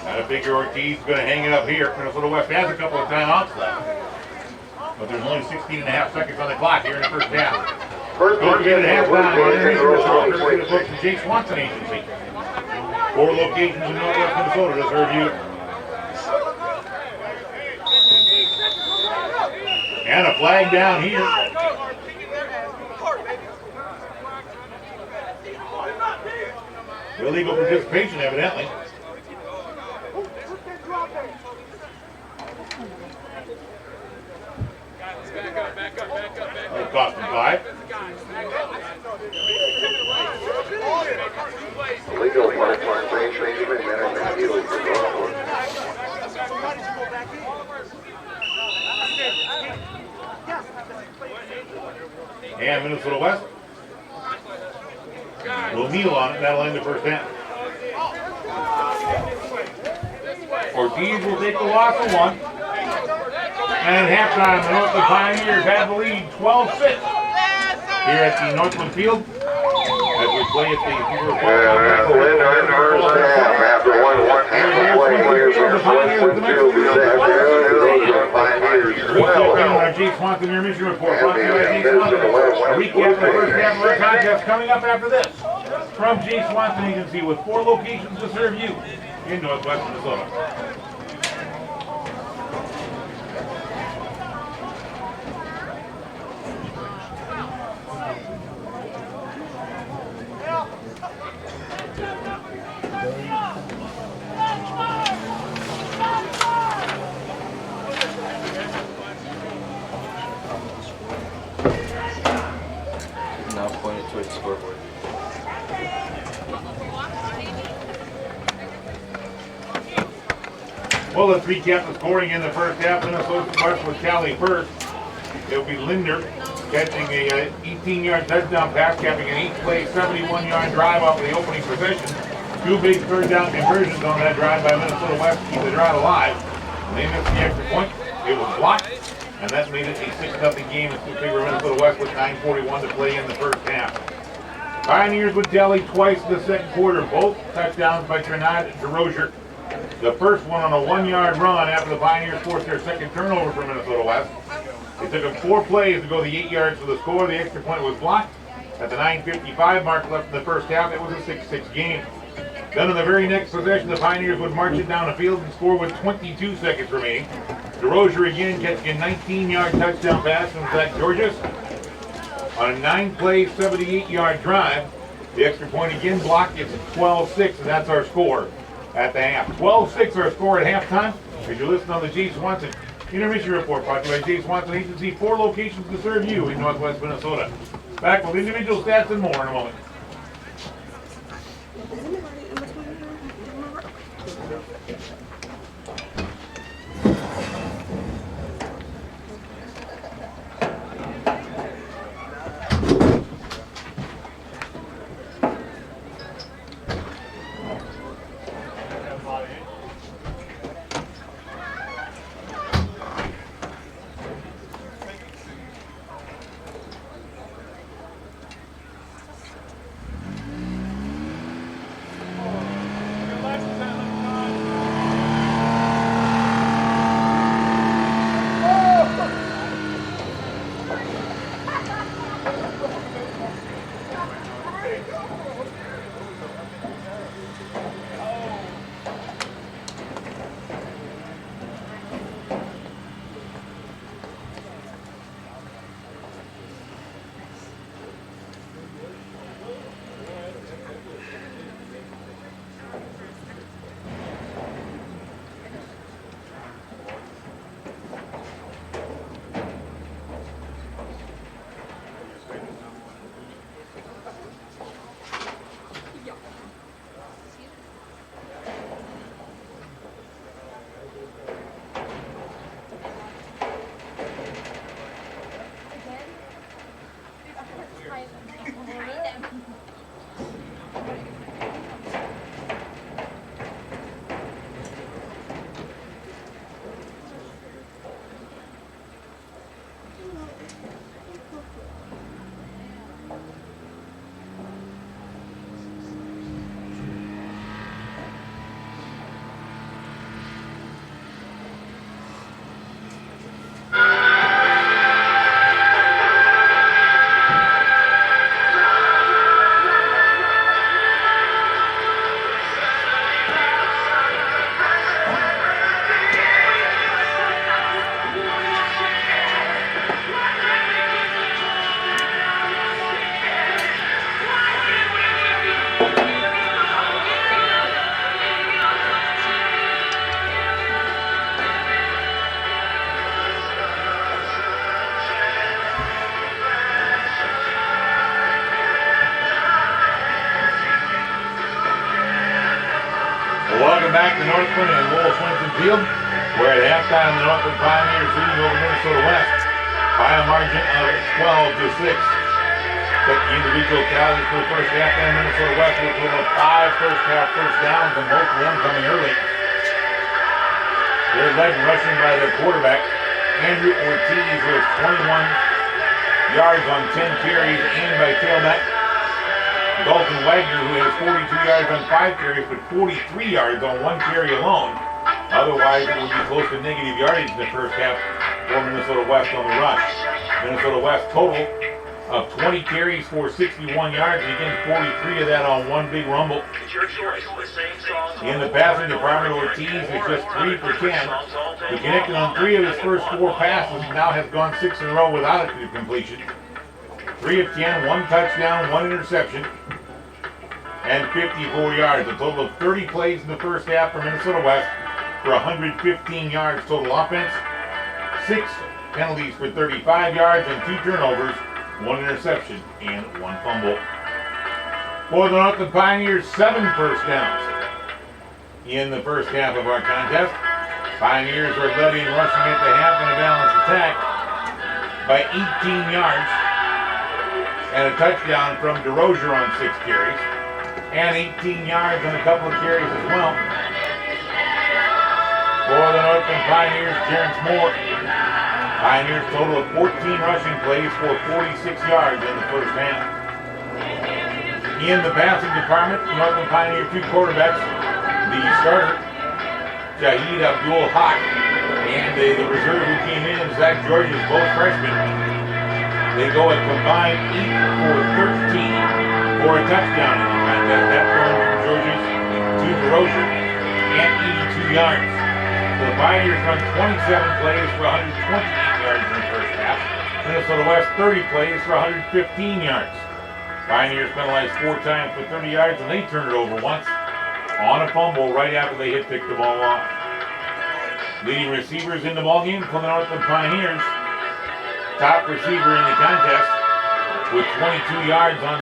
I figure Ortiz is going to hang it up here. Minnesota West has a couple of timeouts left. But there's only 16.5 seconds on the clock here in the first half. Don't forget at halftime, we're going to book the Jake Swanson Agency. 4 locations in Northwest Minnesota to serve you. And a flag down here. Illegal participation, evidently. That cost him 5. Illegal participation, 3 minutes and illegal for And Minnesota West will kneel on it. That'll end the first half. Ortiz will take the loss of 1. And at halftime, the Northland Pioneers have the lead 12-6 here at the Northland Field. as we play at the Lindner first half after one players are 1-2 this afternoon. Those are Pioneers 12. Our Jay Swanson intermission report brought to you by Jay Swanson. A recap of the first half of our contest coming up after this. From Jay Swanson Agency with 4 locations to serve you in Northwest Minnesota. Now pointed towards the scoreboard. Well, let's recap the scoring in the first half. Minnesota starts with Cali first. It'll be Linder catching a 18-yard touchdown pass, capping an 8-play, 71-yard drive off the opening possession. 2 big third down conversions on that drive by Minnesota West to keep the drive alive. And they missed the extra point. It was blocked, and that made it a 6-0 game in favor of Minnesota West with 9:41 to play in the first half. Pioneers would tally twice in the second quarter, both touchdowns by Trinidad DeRozier. The first one on a 1-yard run after the Pioneers forced their second turnover for Minnesota West. It took them 4 plays to go the 8 yards for the score. The extra point was blocked. At the 9:55 mark left in the first half, it was a 6-6 game. Then in the very next possession, the Pioneers would march it down the field and score with 22 seconds remaining. DeRozier again catching a 19-yard touchdown pass from Zach Georges on a 9-play, 78-yard drive. The extra point again blocked. It's 12-6, and that's our score at the half. 12-6 our score at halftime. As you listen on the Jay Swanson Intermission Report brought to you by Jay Swanson Agency, 4 locations to serve you in Northwest Minnesota. Back with individual stats and more in a moment. Welcome back to Northland and Lowell Swinton Field. We're at halftime. The Northland Pioneers leading over Minnesota West by a margin of 12-6. But the individual tallies for the first half, and Minnesota West with a total of 5 first half first downs, and both of them coming early. They're led rushing by their quarterback, Andrew Ortiz, with 21 yards on 10 carries, and by tailback Dalton Wagner, who has 42 yards on 5 carries, but 43 yards on 1 carry alone. Otherwise, it would be close to negative yardage in the first half for Minnesota West on the rush. Minnesota West total of 20 carries for 61 yards, and again 43 of that on 1 big rumble. In the passing department, Ortiz is just 3 for 10. He connected on 3 of his first 4 passes, and now has gone 6 in a row without it to completion. 3 of 10, 1 touchdown, 1 interception, and 54 yards. A total of 30 plays in the first half for Minnesota West for 115 yards total offense, 6 penalties for 35 yards, and 2 turnovers, 1 interception, and 1 fumble. For the Northland Pioneers, 7 first downs in the first half of our contest. Pioneers are led in rushing at the half in a balanced attack by 18 yards and a touchdown from DeRozier on 6 carries, and 18 yards and a couple of carries as well. For the Northland Pioneers, Terrence Moore. Pioneers total of 14 rushing plays for 46 yards in the first half. In the passing department, Northland Pioneer 2 quarterbacks, the starter, Jahid Abdul Haq, and the reserve who came in, Zach Georges, both freshmen. They go a combined 8 for 13 for a touchdown in the contest. That thrown from Georges to DeRozier and 82 yards. So the Pioneers run 27 plays for 128 yards in the first half. Minnesota West 30 plays for 115 yards. Pioneers penalized 4 times for 30 yards, and they turned it over once on a fumble right after they had picked the ball off. Leading receivers in the ballgame for the Northland Pioneers. Top receiver in the contest with 22 yards on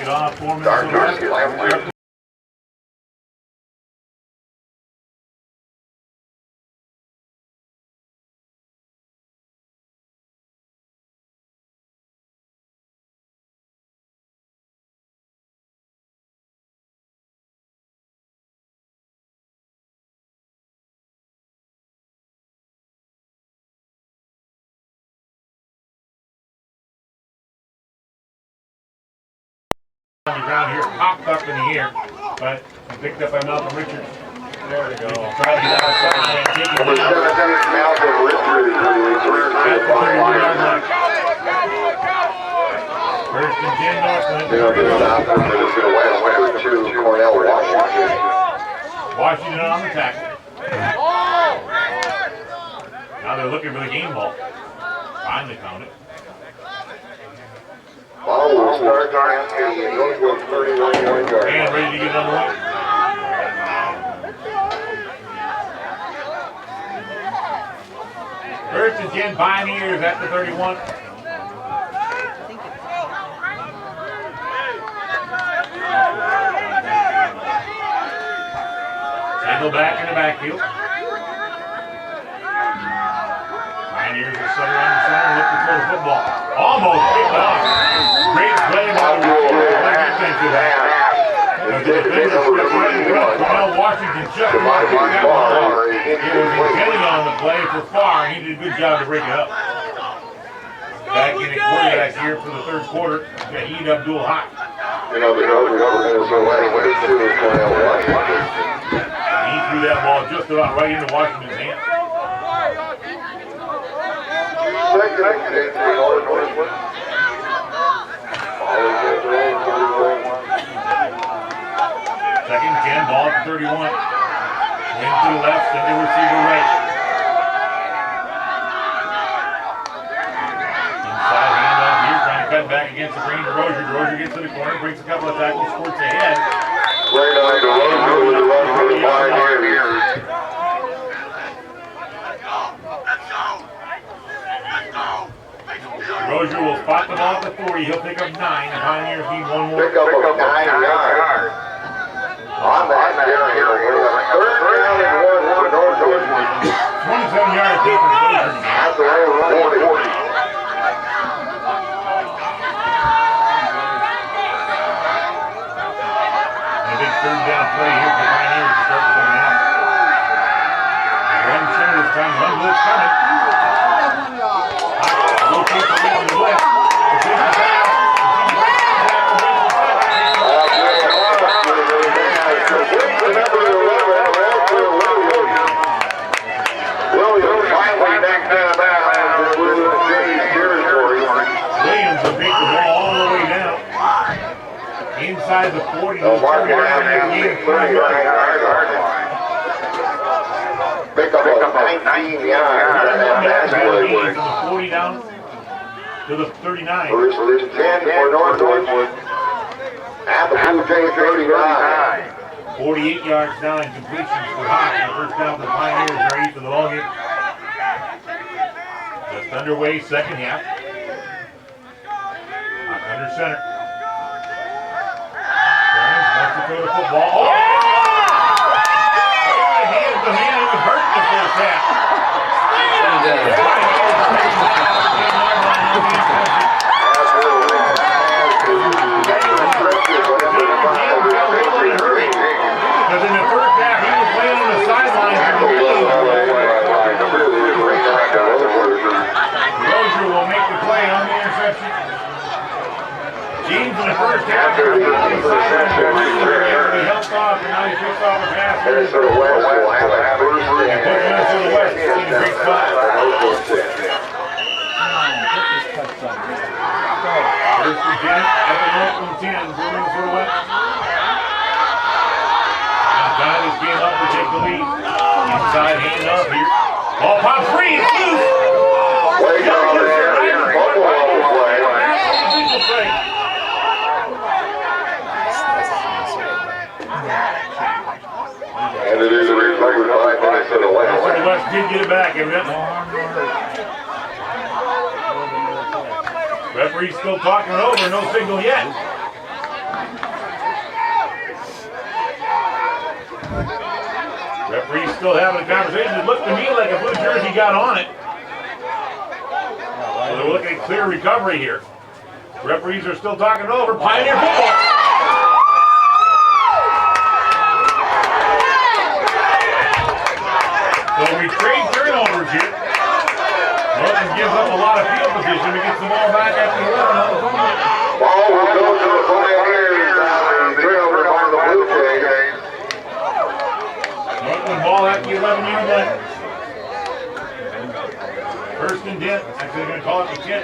it off for Dark Minnesota. Lamb. On the ground here, popped up in the air, but picked up by Malcolm Richards. There we go. Try to get outside and take it Number down. 17, Malcolm Richards, who returns to the fine line. First and 10 Northland. They'll get stopped for Minnesota West, number 2, Cornell Washington. Washington on the tackle. Now they're looking for the game ball. Finally found it. Ball will start at the Northwood 31-yard line. And ready to get underway. First and 10 Pioneers at the 31. Single back in the backfield. Pioneers are center on the center, looking for the football. Almost picked off. Great play by the defensive back. The defender stepped right in front. Cornell Washington just blocked that ball. It was intending on the play for far, and he did a good job to break it up. Back in the quarterback here for the third quarter, Shahid Abdul Haq. You know, the Northwood for Minnesota West, number 2, Cornell Washington. He threw that ball just about right into Washington's hands. Second and 10 for Northwood. Second and 10, ball at the 31. Wing to the left, send the receiver right. Inside handoff here, trying to cut back against the green. DeRozier gets to the corner, brings a couple of tackles, squirts ahead. Right on DeRozier with the run for the Pioneers. DeRozier will spot the ball at the 40. He'll pick up 9. The Pioneers need one more. Pick up of 9 yards. On that carry here, third down and 1 for Northwood. 27 yards here for DeRozier. At the own 40. And a big third down play here for the Pioneers to start the second half. Run center this time, run blitz coming. Rotate the middle to the left. The big pass. Williams will take the ball all the way down. Inside the 40. So Mark Brown has the 30-yard line. Pick up a 19 yards. From the 40 down to the 39. First and 10 for Northwood. At the Blue Jays 39. 48 yards now in completions for Hawk. The first down for the Pioneers are 8 for the ball game. Just underway, second half. Hawk under center. Burns wants to throw the football. Oh! Hands the man who was hurt in the first half. Because in the first half, he was playing on the sidelines of the league. Rozier will make the play on the interception. James in the first half, he was on the sidelines of the league. He helped off, and now he picks off a pass. Minnesota West will have a first And puts Minnesota West in a great spot. First and 10 at the Northland 10 for Minnesota West. Got his game up to take the lead. Inside hand up here. Ball pop free. It's loose. Way down there. Buffalo play. And it is recovered by Minnesota West. Minnesota West did get it back, evidently. Referee's still talking it over. No signal yet. Referee's still having a conversation. It looked to me like a blue jersey got on it. So they're looking at clear recovery here. Referees are still talking it over. Pioneer football. So we trade turnovers here. Northland gives up a lot of field position. We get the ball back after 11 on the phone. Ball will go to the Pioneers. Turnover on the Blue Jays. Northland ball at the 11-yard line. First and 10. Actually, they're going to call it the 10.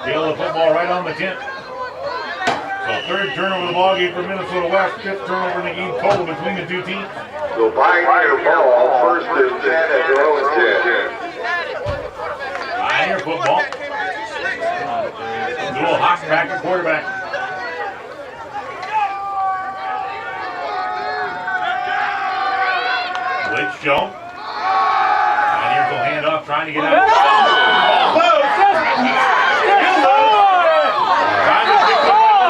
Deal the football right on the 10. So third turnover of the ball game for Minnesota West. Fifth turnover in the game total between the two teams. So Pioneer ball, first and 10 at their own 10. Pioneer football. Dual Hawks back at quarterback. Blitz show. Pioneers will hand off, trying to get out. Ball close. Trying to pick the ball.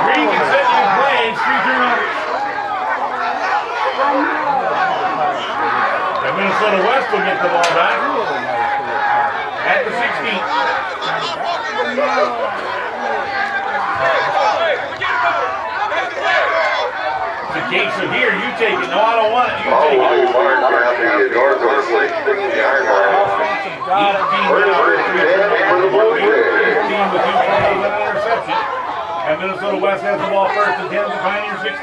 Three consecutive plays, 3 turnovers. And Minnesota West will get the ball back at the 16. It's a case of here, you take it. No, I don't want it. You take it. Each team with 2 fumbles and an interception. And Minnesota West has the ball first and 10 to Pioneer 16.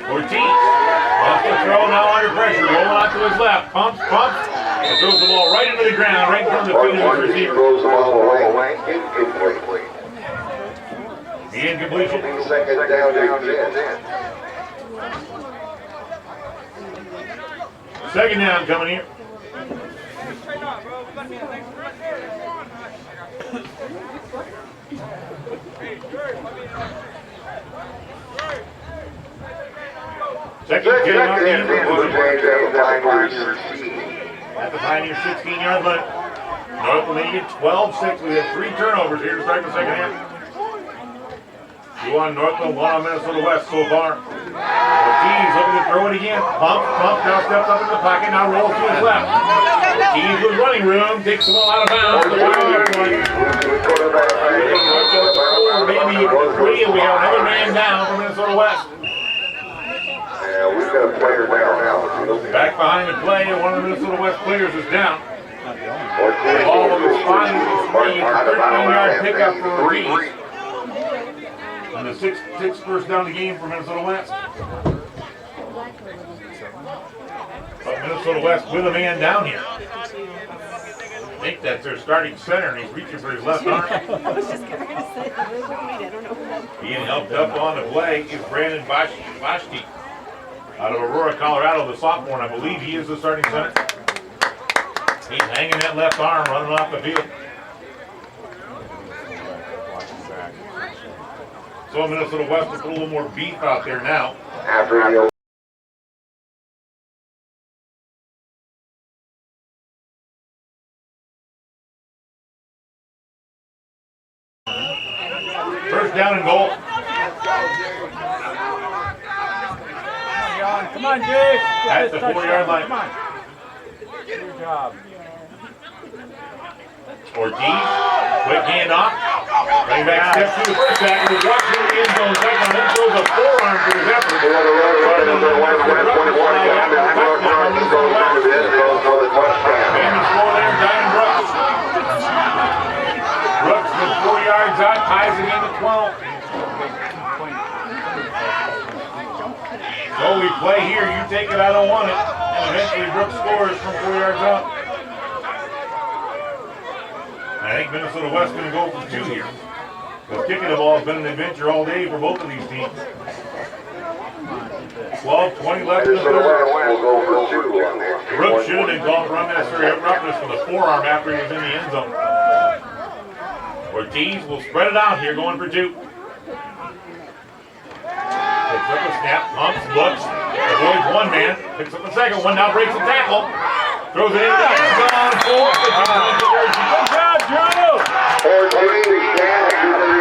Ortiz wants to throw, now under pressure, rolling out to his left, pumps, and throws the ball right into the ground, right in front of the feet of his receiver. throws the ball away, incomplete. The incompletion. Second down to 10. Second down coming here. Second kick on the at the Pioneer 16-yard line. Northland leading 12-6. We have 3 turnovers here to start the second half. 2 on Northland, 1 on Minnesota West so far. Ortiz looking to throw it again. Pump, now steps up in the pocket, now rolls to his left. Ortiz with running room, takes the ball out of bounds. Maybe 3, and we have another man down for Minnesota West. Yeah, we've got a player down now. Back behind the play, and one of the Minnesota West players is down. Ball will respond to the screen. 13-yard pickup for Ortiz. On the sixth first down the game for Minnesota West. But Minnesota West with a man down here. I think that's their starting center, and he's reaching for his left arm. I was just going to say, I don't know who that Being helped up on the play is Brandon Vashti. Out of Aurora, Colorado, the sophomore, and I believe he is the starting center. He's hanging that left arm, running off the field. So Minnesota West will put a little more beef out there now. After the First down and goal. Come on, Jake. At the 4-yard line. Come on. Good job. Ortiz, quick handoff. Running back step to the first tackle. Walks in the end zone. Second and throws a forearm for his effort. Brooks with 4 yards out, ties it into 12. So we play here, you take it, I don't want it. And eventually Brooks scores from 4 yards out. I think Minnesota West going to go for 2 here. The kicking the ball has been an adventure all day for both of these teams. 12-20 left in the third. Brooks should have been called for unnecessary roughness for the forearm after he was in the end zone. Ortiz will spread it out here, going for 2. Picks up a snap, pumps, looks, avoids one man, picks up the second one, now breaks the tackle, throws it in the end zone, 4. Good job, Drew! Ortiz down to the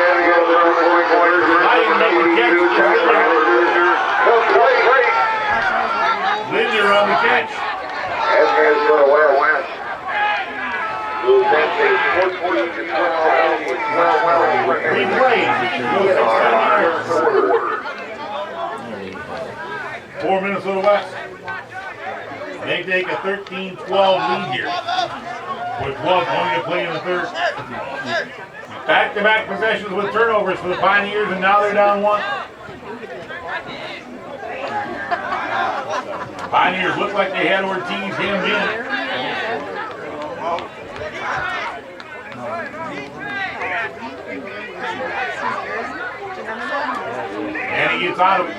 Minnesota West. Will advance 14 to 12. Replay. 4 Minnesota West. They take a 13-12 lead here. With 12 going to play in the third. Back-to-back possessions with turnovers for the Pioneers, and now they're down one. Pioneers look like they had Ortiz hemmed in. And he gets out of it.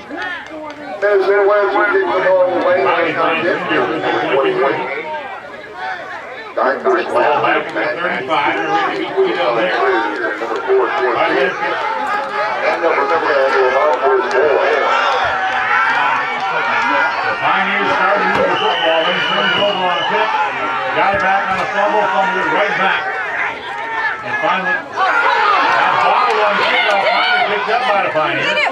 Minnesota West will kick the ball away. Ball back to 35. They're ready to be beat up there. And number 10 will out for his boy. The Pioneers started to move the football. Then turned it over on a pick. Got it back on a fumble, fumbled it right back. And finally, that bottle on the kickoff finally picked up by the Pioneers.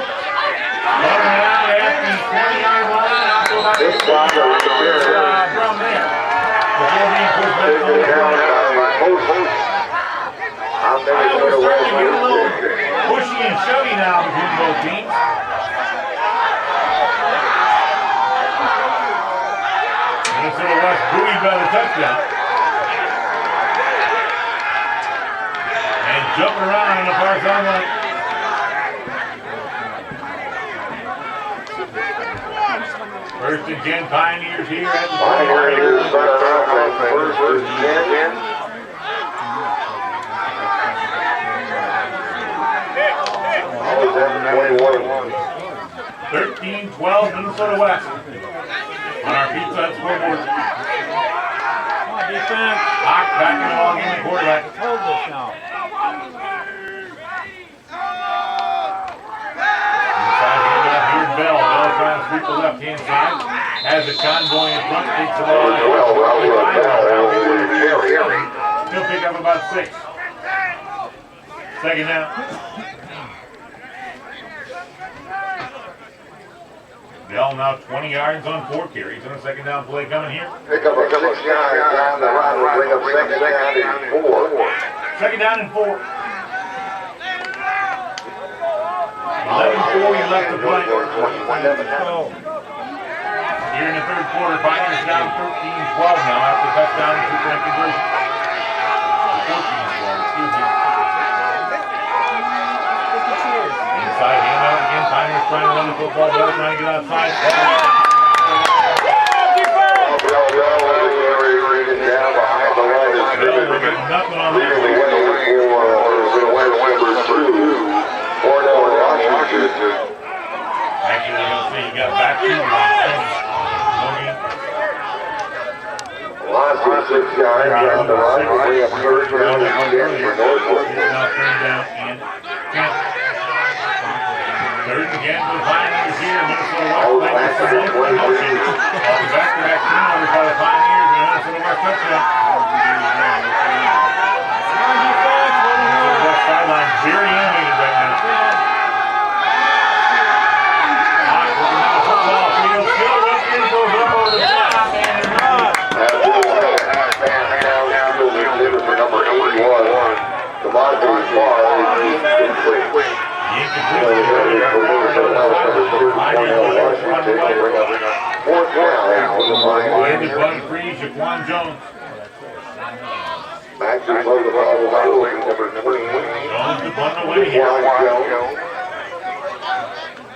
Running out at the 20-yard line. Out to about 8 from there. Before being pushed back on the ground. We're starting to get a little pushy and shovey now between both teams. Minnesota West buoyed by the touchdown. And jumping around on the far sideline. First and 10 Pioneers here at the Pioneers start off on first and 10. 13-12 Minnesota West. On our pizza hut scoreboard. Come on, defense. Hawk backing along in the quarterback. Hold this now. Inside handoff, here's Bell. Bell trying to sweep the left-hand side. Has the convoy in front, takes the ball. Still pick up about 6. Second down. Bell now 20 yards on 4 carries. And a second down play coming here. Pick up a 6 yards down the run. We'll bring up second down and 4. Second down and 4. 11-4, you left to play. Here in the third quarter, Pioneers down 13-12 now after touchdown and 2-point conversion. 14-12, excuse me. Inside handout again. Pioneers trying to run the football better, trying to get outside. Bell will get nothing on that. Actually, they're going to say you got back to Lots of 6 yards down the run. We have first round and 10 for Northland. It's now third down and 10. Third again for the Pioneers here. Minnesota West playing with some motion. Off the back-to-back turnovers by the Pioneers and a Minnesota West touchdown. Minnesota West sideline very animated right now. Hawk looking down the football field. Still looking, goes up over the top and For number 81, the Monty Bar is complete. Fourth down for the Pioneers. Bud Freeze, Jaquan Jones. Back to the ball, number 20. Jones to punt away here.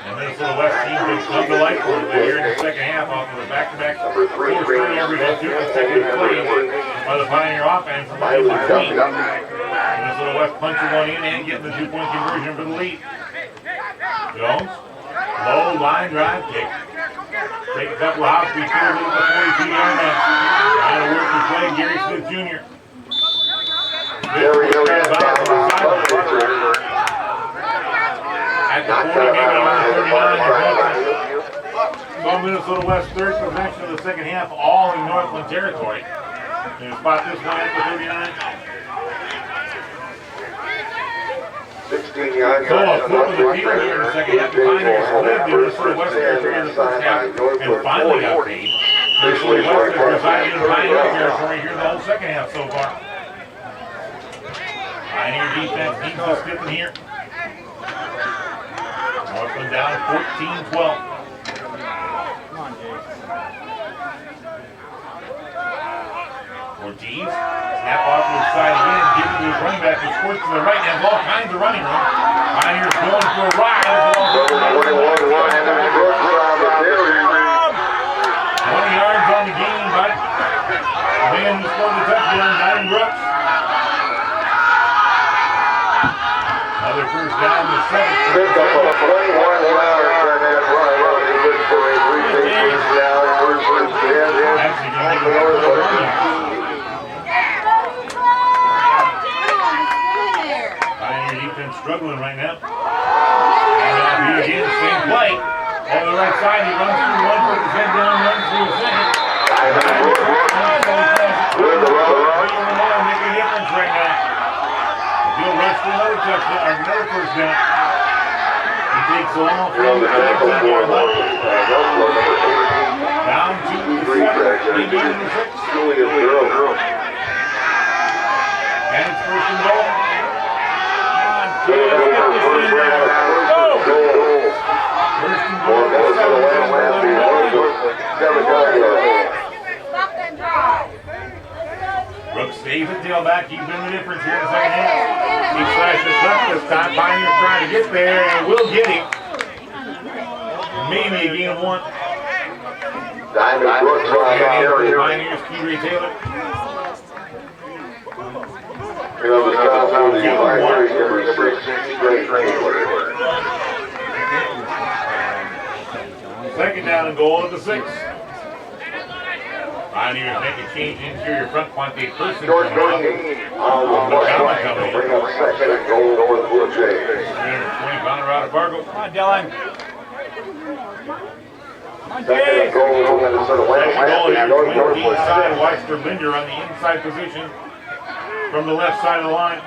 And Minnesota West team has come to life a little bit here in the second half off of the back-to-back forced turnovers and 2 consecutive plays by the Pioneer offense. Minnesota West punching one in and getting the 2-point conversion for the lead. Jones, low line drive kick. Take a couple of hops, we threw a little bit 42-yard line. Trying to work the play, Gary Smith Jr. At the 40, maybe even 39. So Minnesota West third possession of the second half, all in Northland territory. They spot this one at the 39. 16 yards. So a flip of the field here in the second half. The Pioneers lived in Minnesota West territory in the first half and finally got paid. Officially West has resided in Pioneer territory here the whole second half so far. Pioneer defense keeps us stiffing here. Northland down 14-12. Ortiz, snap off to the side again, give it to his running back, who squirts to the right, and has all kinds of running room. Pioneers going for a ride. 20 yards on the game, but the man who scored the touchdown, Ryan Brooks. Another first down to 7. Picked up a 21-yard on that run. Good for a 3-6 down. First and 10. Actually, going to give it a run. Pioneer defense struggling right now. And now he again, same play. Over the right side, he runs through one, puts his head down, runs through a second. Making a difference right now. If he'll rush for another touchdown, or another first down. He takes the long from the 15-yard line. Down to the 7, maybe even the 6. And it's first and goal. Come on, let's get this in there. Go! First and goal. Brooks stays at tailback. He's been the difference here in the second half. He slashes up this time. Pioneers trying to get there and will get him. Maybe a gain of 1. Pioneers, Keery Taylor. Second down and goal at the 6. Pioneers make a change interior front. Quante Person coming up. McCowan coming in. Bring up second and goal over the Blue Jays. 320-pounder out of Fargo. Come on, Dylan. Second and goal over the Second goal here, 20 side. Weister Linder on the inside position from the left side of the line.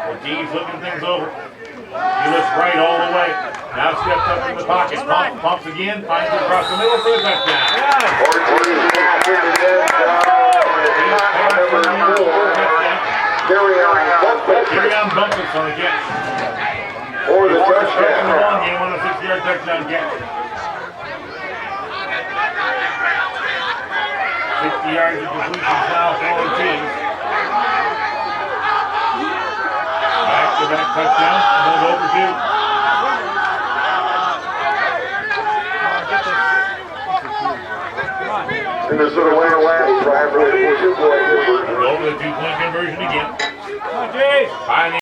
Ortiz looking things over. He looks right all the way. Now steps up in the pocket. Pumps again. Finds it across the middle for the touchdown. Carry on Bumpus on the catch. For the Second and touchdown. long game on a 6-yard touchdown catch. 60 yards of completions now for Ortiz. Back-to-back touchdowns, and they'll go for 2. Minnesota last drive for the 2-point conversion. Over the 2-point conversion again. Come on, Jace. Pioneer.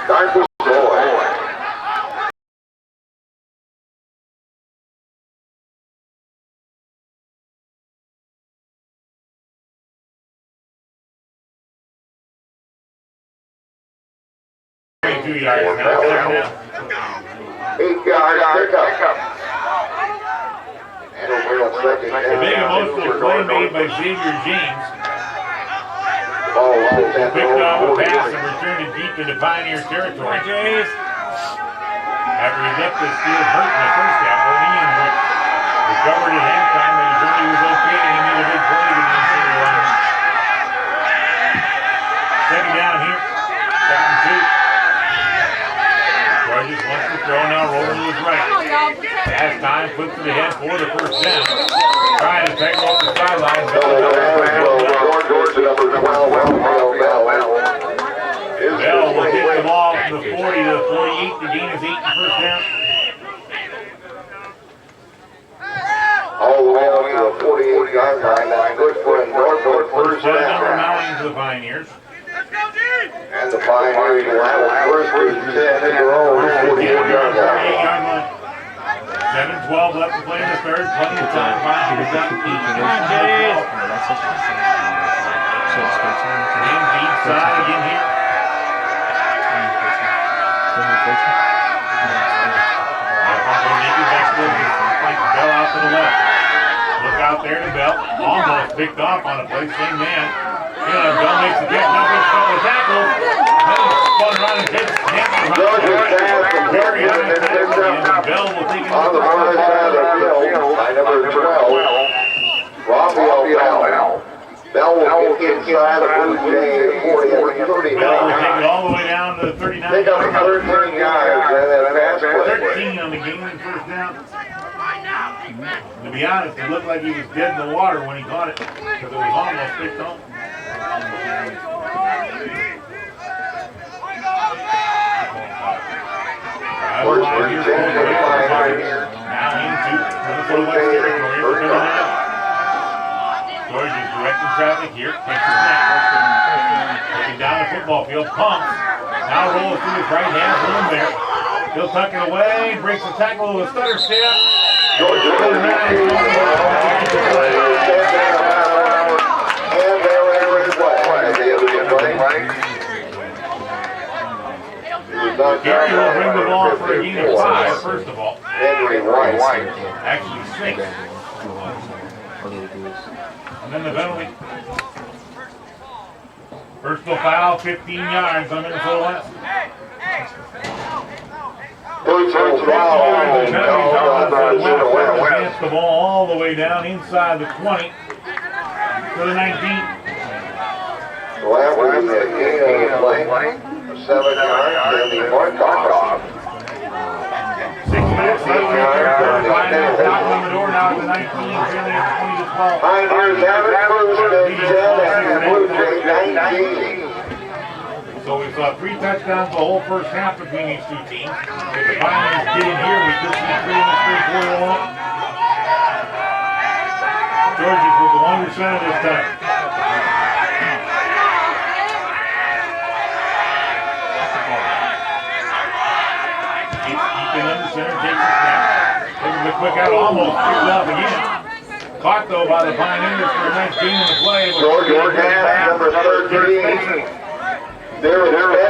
Time for goal. Yards now. 8-yard pickup. And over on second A big emotional play made by Xavier James. Picked off a pass and returned it deep into Pioneer territory. Jace. After he left the field hurt in the first half, O'Neill recovered at halftime and he thought he was okay and he made a big play to the interior line. Second down here. Second and 2. Burgess wants to throw now, rolling to his right. Pass time, flips to the head for the first down. Trying to take off the sideline. number 12, Rafael Bell. Bell will kick the ball from the 40 to the 48 to gain his 8 and first down. All the way up to the 48-yard line. That's good for a Northland first Number down. 9 to the Pioneers. And the Pioneers will have a first and 10 in their own 48-yard line. 7-12 left to play in the third. Plenty of time. Pioneers up 8. Come on, Jays. James deep side again here. Bell out to the left. Look out there to Bell. Almost picked off on a play. Same man. Bell makes the catch. Now first couple of tackles. Spun around and takes snap. Very high tackle. Bell will take it on the far side of the field by number 12, Rafael Bell. Bell will kick inside the Blue Jays 40 at 39. Bell will take it all the way down to the 39. Take up 13 yards and then pass play. 13 on the game and first down. To be honest, it looked like he was dead in the water when he caught it because it was almost picked off. Now into Minnesota West territory for Minnesota. George is directing traffic here. Takes a snap. Looking down the football field. Pumps. Now rolls through his right hand. Room there. He'll tuck it away. Breaks the tackle with a stutter step. George is going to Gary will bring the ball for a gain of 5, first of all. Henry White. Actually 6. And then the penalty. Personal foul, 15 yards on Minnesota West. Personal foul. Advance the ball all the way down inside the 20 to the 19. So after the gain of play, 7 yards, and the mark off. 6 minutes left in the third quarter. Pioneers knocking on the door now at the 19, trailing at 20 to 12. Pioneers have it first and 10, and the Blue Jays 19. So we saw 3 touchdowns the whole first half between these two teams. If the Pioneers get in here, we could see 3 in the third quarter alone. Georges with the longer center this time. Keeping under center, takes a snap. Takes the quick out, almost picked up again. Caught though by the Pioneers for a nice gain in the play. George has number 13.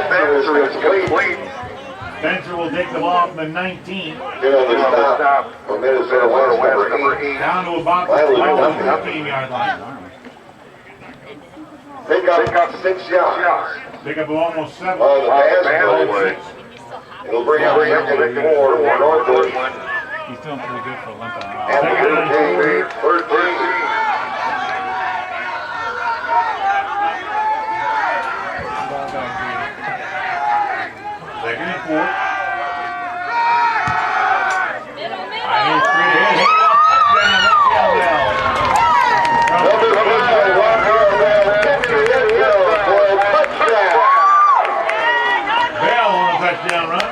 Spencer is complete. Spencer will take the ball from the 19. The stop for Minnesota West, number 8. Down to about the 15-yard line. Pick up 6 yards. Pick up almost 7. On the pass play. It'll bring up 2nd and 4 for Northland. He's doing pretty good for limping around. And the Blue Jays 13. Second and 4. Pioneers straight ahead. Hit off touchdown. That's Bell. Number 5, Bell on a touchdown run.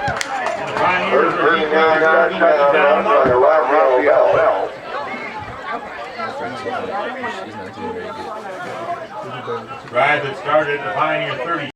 And the Pioneers are deep touchdown by Rafael Bell. Drive that started at the Pioneer 30.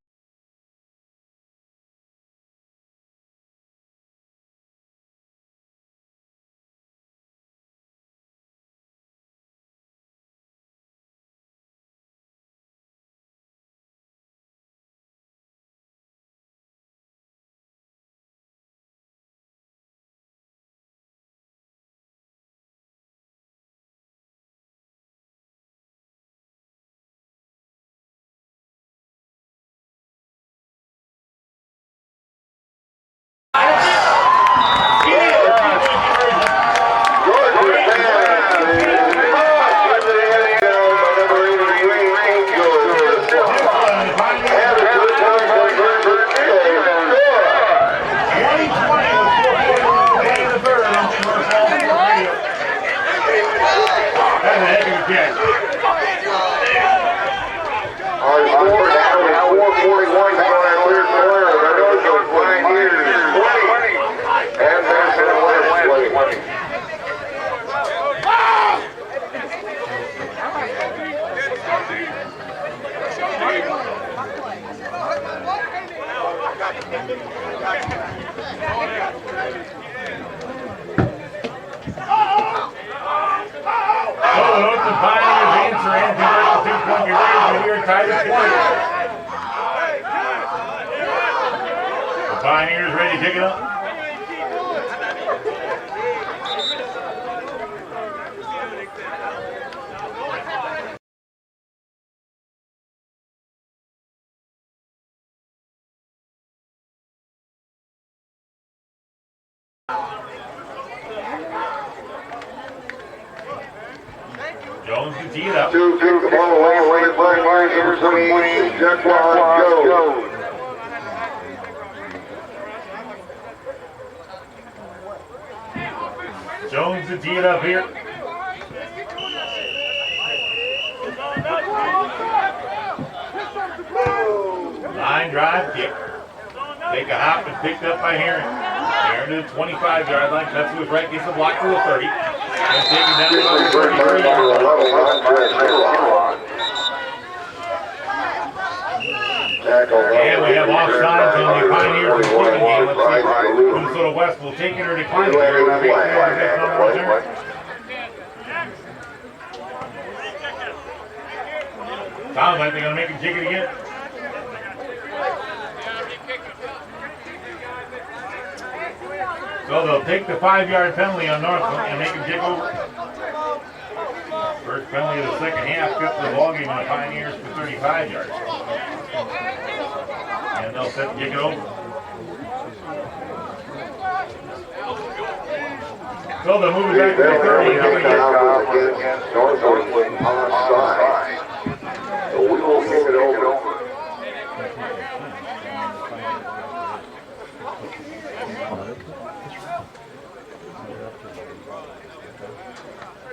Pioneers answer and convert the 2-point conversion here, tied at 20. The Pioneers ready to kick it up. Jones to tee it up. Two, kick the ball away, Pioneers, number 20, Jaquan Jones. Jones to tee it up here. Line drive kick. Take a hop and picked up by Heron. Heron to the 25-yard line, cuts to his right, gets the block to the 30. And taken down to the 33-yard line. And we have offsides on the Pioneers receiving game. Let's see if Minnesota West will take it or decline it here. Sounds like they're going to make him kick it again. So they'll take the 5-yard penalty on Northland and make him kick over. First penalty of the second half cuts the ballgame on the Pioneers for 35 yards. And they'll set the kick it over. So they'll move it back to the 30 and kick it again. Northland onside. So we will kick it over.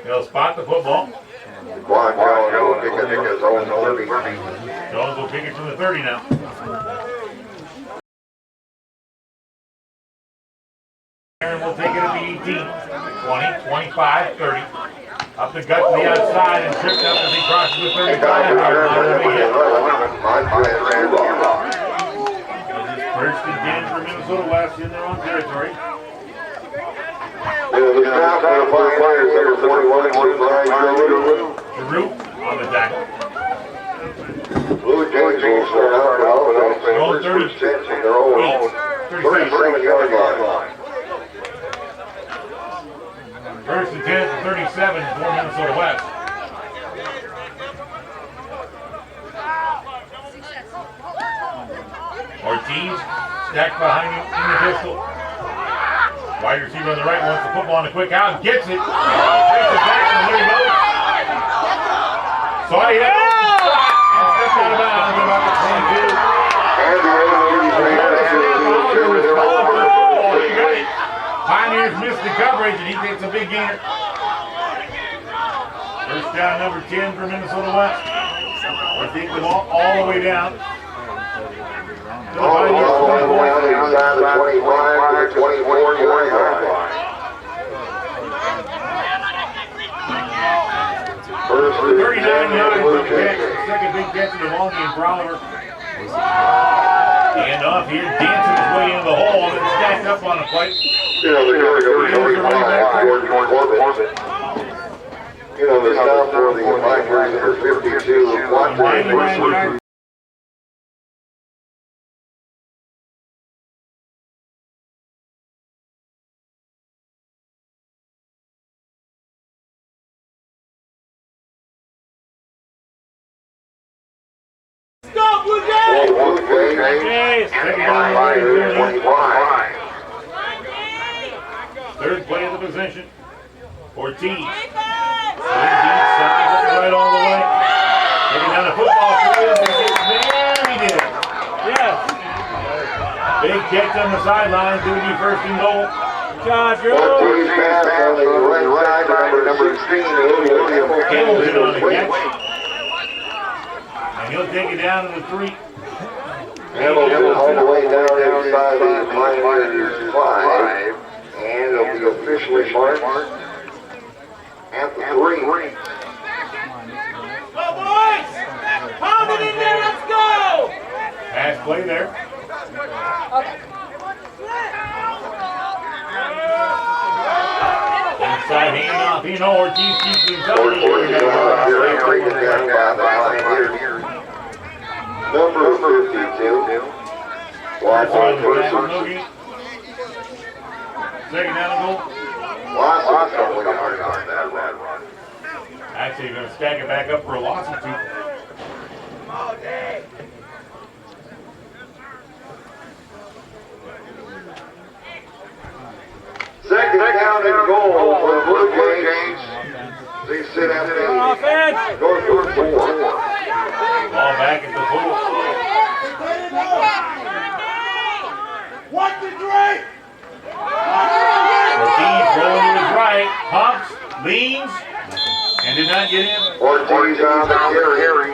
They'll spot the football. Juan Jones will kick it his own 30. Jones will kick it from the 30 now. Aaron will take it at the 18, 20, 25, 30. Up the gut to the outside and tripped up as he crosses the 35-yard line. First and 10 for Minnesota West in their own territory. The snap for the Pioneers, number 41, Giroux on the tackle. Blue Jays will start out on first pitch in their own 37-yard line. First and 10 for 37 for Minnesota West. Ortiz stacked behind him in the pistol. Wide receiver on the right wants the football on a quick out and gets it. Takes it back and there he goes. Saw it and stepped out of bounds about the 22. He got it. Pioneers missed the coverage and he takes a big gainer. First down number 10 for Minnesota West. They take the ball all the way down. To the Pioneers 24-yard line. First 39 yards of catch. Second big catch of the ball game for Oliver. Hand off here, dancing his way into the hole and then stacked up on a plate. You know, the stop for the Pioneers number 52, Watson. Third play of the possession. Ortiz. Side right all the way. Looking down the football field. He did it. Yes. Big catch on the sideline. Do be first and goal. John, Ortiz pass on the right side, number 16, Hamilton on the catch. And he'll take it down to the 3. Hamilton all the way down inside the Pioneers 5, and it'll be officially marked at the 3. Go, boys! Pound it in there, let's go! Pass play there. Inside handoff. You know, Ortiz keeps himself. Taken down by the Pioneers. Number 52. Loss on first. Second down and goal. Loss on that run. Actually, you're going to stack it back up for a loss or two. Second down and goal for the Blue Jays. They sit at the Offense! Northland 4. Ball back at the pool. What the drink? Ortiz rolling to his right, pumps, leans, and did not get in. Ortiz on the carry.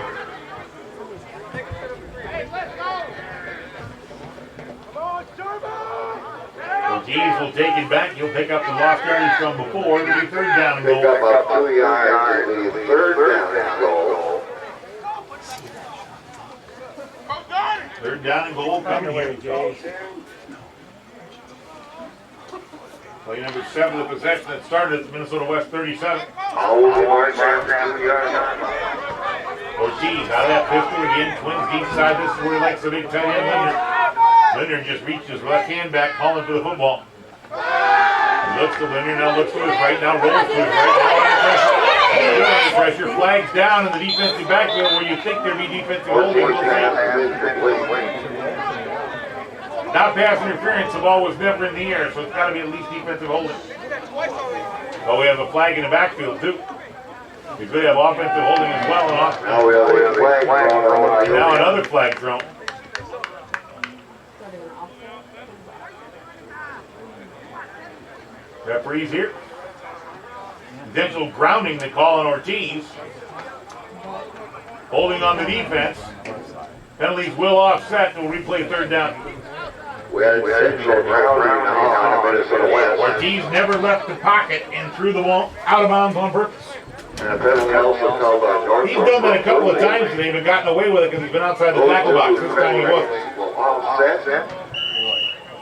Ortiz will take it back. He'll pick up the lost yardage from before. It'll be third down and Pick goal. up about 2 yards. It'll be third down and goal. Third down and goal coming here. Play number 7, the possession that started at Minnesota West 37. Always march after 2 yards. Ortiz out of that pistol again. Twins deep side. This is where he likes the big tight end Leonard. Leonard just reached his left hand back, calling for the football. He looks to Leonard, now looks to his right, now rolls to his right. Now under pressure. Flags down in the defensive backfield where you think there'd be defensive holding. Not pass interference, the ball was never in the air, so it's got to be at least defensive holding. Oh, we have a flag in the backfield too. We could have offensive holding as well. Now we have a flag thrown. Now another flag thrown. Referees here. Potential grounding they call on Ortiz. Holding on the defense. Penalties will offset and will replay third down. We had central grounding on Minnesota West. Ortiz never left the pocket and threw the ball out of bounds on purpose. And a penalty also called on Northland. He's done that a couple of times today, but gotten away with it because he's been outside the tackle box. This time he wasn't.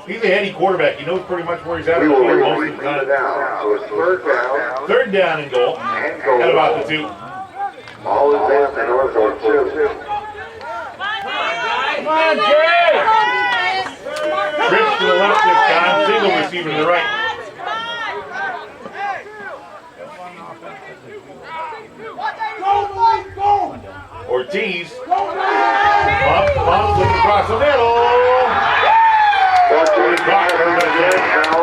He's a heady quarterback. He knows pretty much where he's at. We will Most of the repeat it time. down. So it's third down. Third down and goal. At about the 2. All is down to Northland 2. Come on, Jay! Trips to the left this time. Single receiver to the right. Ortiz. Bump, look across the middle. Ortiz back for the touchdown.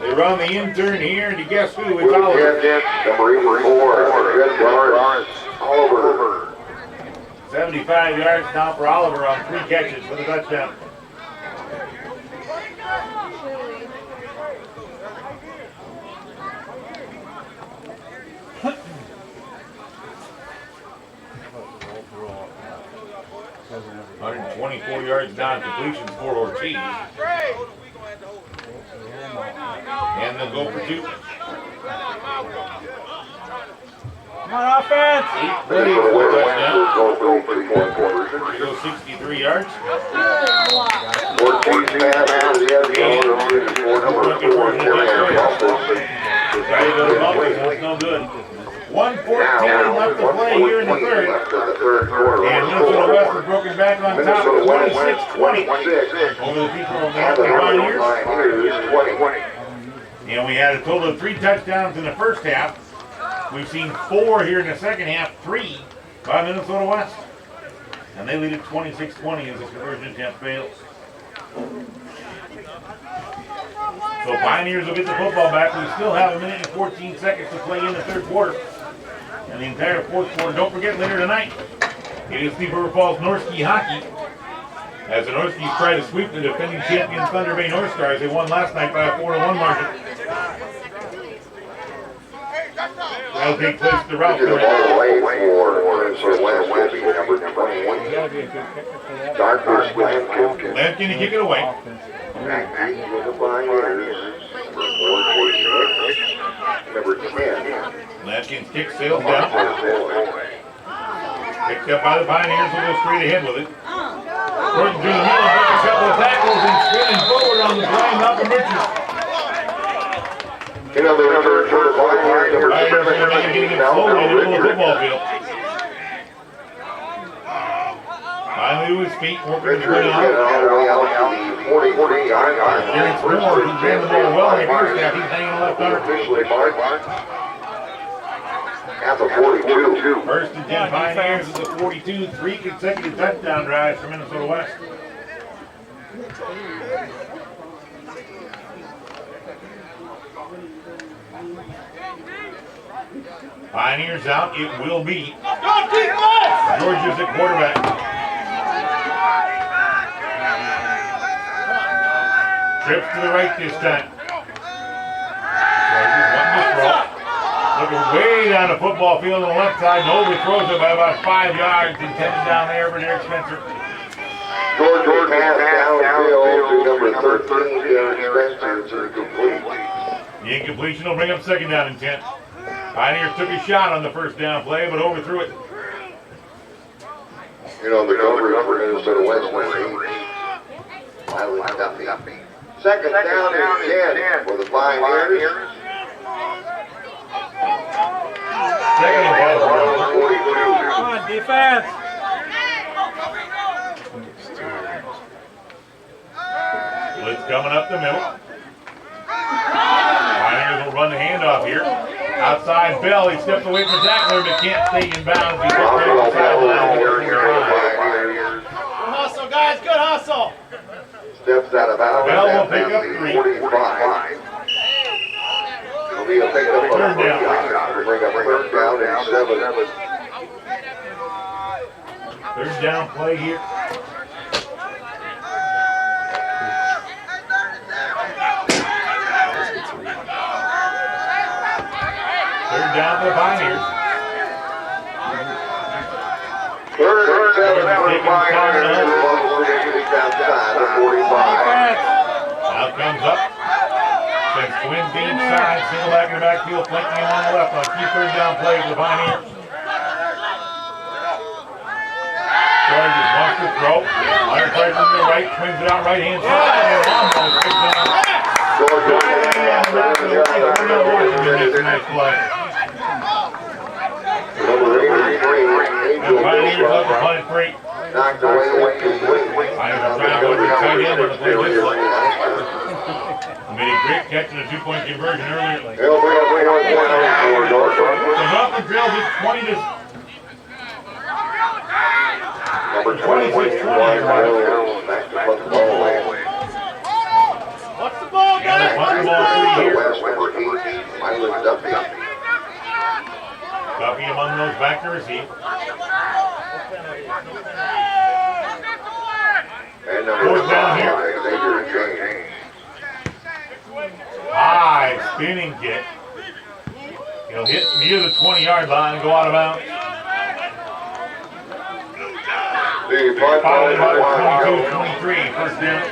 They run the intern here, and you guess who? It's Oliver. Number 84, Oliver. 75 yards now for Oliver on 3 catches for the touchdown. $124 yards down completions for Ortiz. And they'll go for 2. Come on, offense! 8 plays for a touchdown. He goes 63 yards. Ortiz pass to the end zone. That's no good. 1:14 left to play here in the third. And Minnesota West is broken back on top, 26-20 over the people of the Northland Pioneers. And we had a total of 3 touchdowns in the first half. We've seen 4 here in the second half, 3 by Minnesota West. And they lead at 26-20 as the conversion attempt fails. So Pioneers will get the football back. We still have 1 minute and 14 seconds to play in the third quarter. And the entire fourth quarter. Don't forget later tonight, it is Steve River Falls Norski hockey. As the Norskis try to sweep the defending champion Thunder Bay North Stars. They won last night by a 4-1 margin. That'll take place at the route. Number 21. Darkness Lampkin. Lampkin to kick it away. Number 10. Lampkin's kick sails down. Picked up by the Pioneers, will go straight ahead with it. Gordon through the middle, breaks a couple of tackles and spinning forward on You know, the return for the Pioneers, number Pioneers are getting it slowly in the middle of the football field. Finally to his feet, working his way out. all the way out to the 43 yard line. Terrence Moore, who ran the ball well in the first half, he's hanging left under. Officially marked at the 42. First and 10 Pioneers at the 42, 3 consecutive touchdown drives for Minnesota West. Pioneers out, it will be Georgia's at quarterback. Trips to the right this time. Georgia's wanting to throw. Looking way down the football field on the left side and overthrows it by about 5 yards. Intended down there for Derek Spencer. Georgia pass downfield to number 13, Derek Spencer. It's incomplete. The incompletion will bring up second down and 10. Pioneers took a shot on the first down play, but overthrew it. You know, the coverage for Minnesota West was 8. Highland Duffy. Second down and 10 for the Pioneers. Second and 10. Come on, defense. Blitz coming up the middle. Pioneers will run the handoff here. Outside Bell, he stepped away from the tackler, but can't stay in bounds. He's up there on the sideline. Good hustle, guys. Good hustle. Steps out of bounds. Bell will pick up 3. 45. It'll be a pickup on Third down. We'll bring up third down and 7. Third down play here. Third down for the Pioneers. Third and 7 for the Pioneers. Outside of 45. Now comes up. Sends twins to each side. Single back in the backfield. Flanking him on the left on a key third down play for the Pioneers. Georges wants to throw. Under pressure to the right. Twins it out right hand side. And almost picked down. Nice play. Number 83, Angel Pioneers up to punt free. knocked away incomplete. Pioneers are trying to go to the tight end on the play this way. Made a great catch in a 2-point conversion earlier. They'll bring up 1 for Northland. The Northland trails it 20 to Number 26, back to punt the ball away. What's the ball, and they guys? punt the ball free here. West, number 8, Highland Duffy. Duffy among those back to receive. And number 5, Xavier James. High spinning kick. He'll hit near the 20-yard line and go out of bounds. The punt Followed by by 22-23, first down.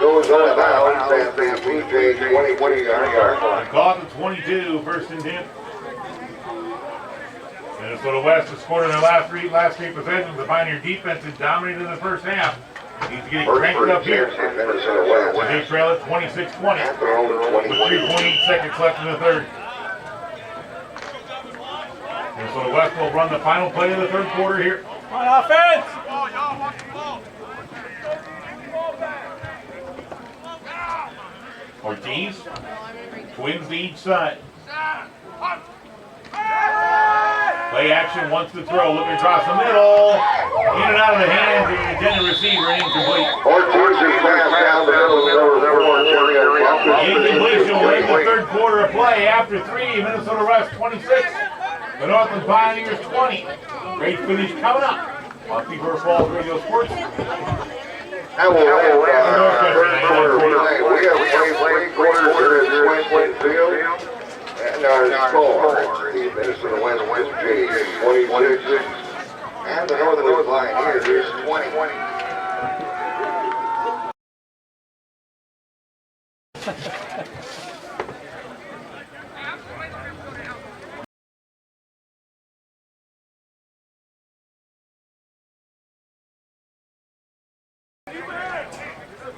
goes out of bounds at the PJ 20-yard line. Caught at 22, first and 10. Minnesota West has scored in their last three possessions. The Pioneer defense has dominated in the first half. He's getting cranked up here. Minnesota West. They trail at 26-20 At their own with 20. 3.8 seconds left in the third. Minnesota West will run the final play of the third quarter here. On offense. Ortiz, twins to each side. Play action, wants to throw, looking across the middle. In and out of the hands of the intended receiver and incomplete. Ortiz is passed down the middle, number 4, Incompletion will end the third quarter of play. After 3, Minnesota West 26, the Northland Pioneers 20. Great finish coming up on People Falls Radio Sports. I will third quarter play. We have played 3 quarters here at Swinston Field. And our score, the Minnesota West Jays 26, and the Northland Pioneers 20.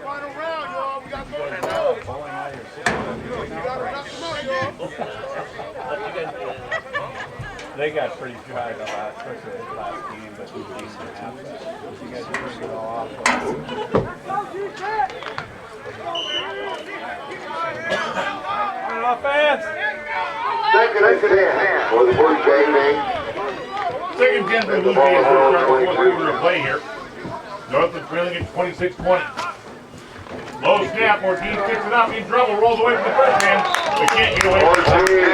Final round, y'all. We got to go. You got to come on, y'all. They got pretty dry the last, especially the last game, but we decent half. You guys are bringing it all off. Offense! Second and 10 for the Blue Jays. Second 10 for the Blue Jays. We'll start the fourth quarter of play here. Northland trailing at 26-20. Low snap, Ortiz kicks it up, in trouble, rolls away from the first man, but can't get away from the first man.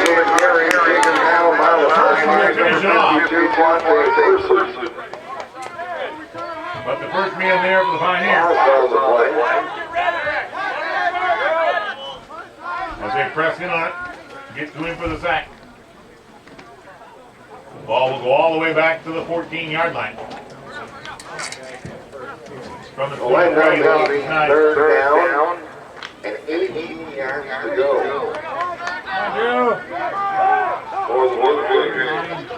Finish it off. But the first man there for the Pioneers. As they press in on it, get to him for the sack. The ball will go all the way back to the 14-yard line. From the Third down, and 18 yards to go. For the Blue Jays.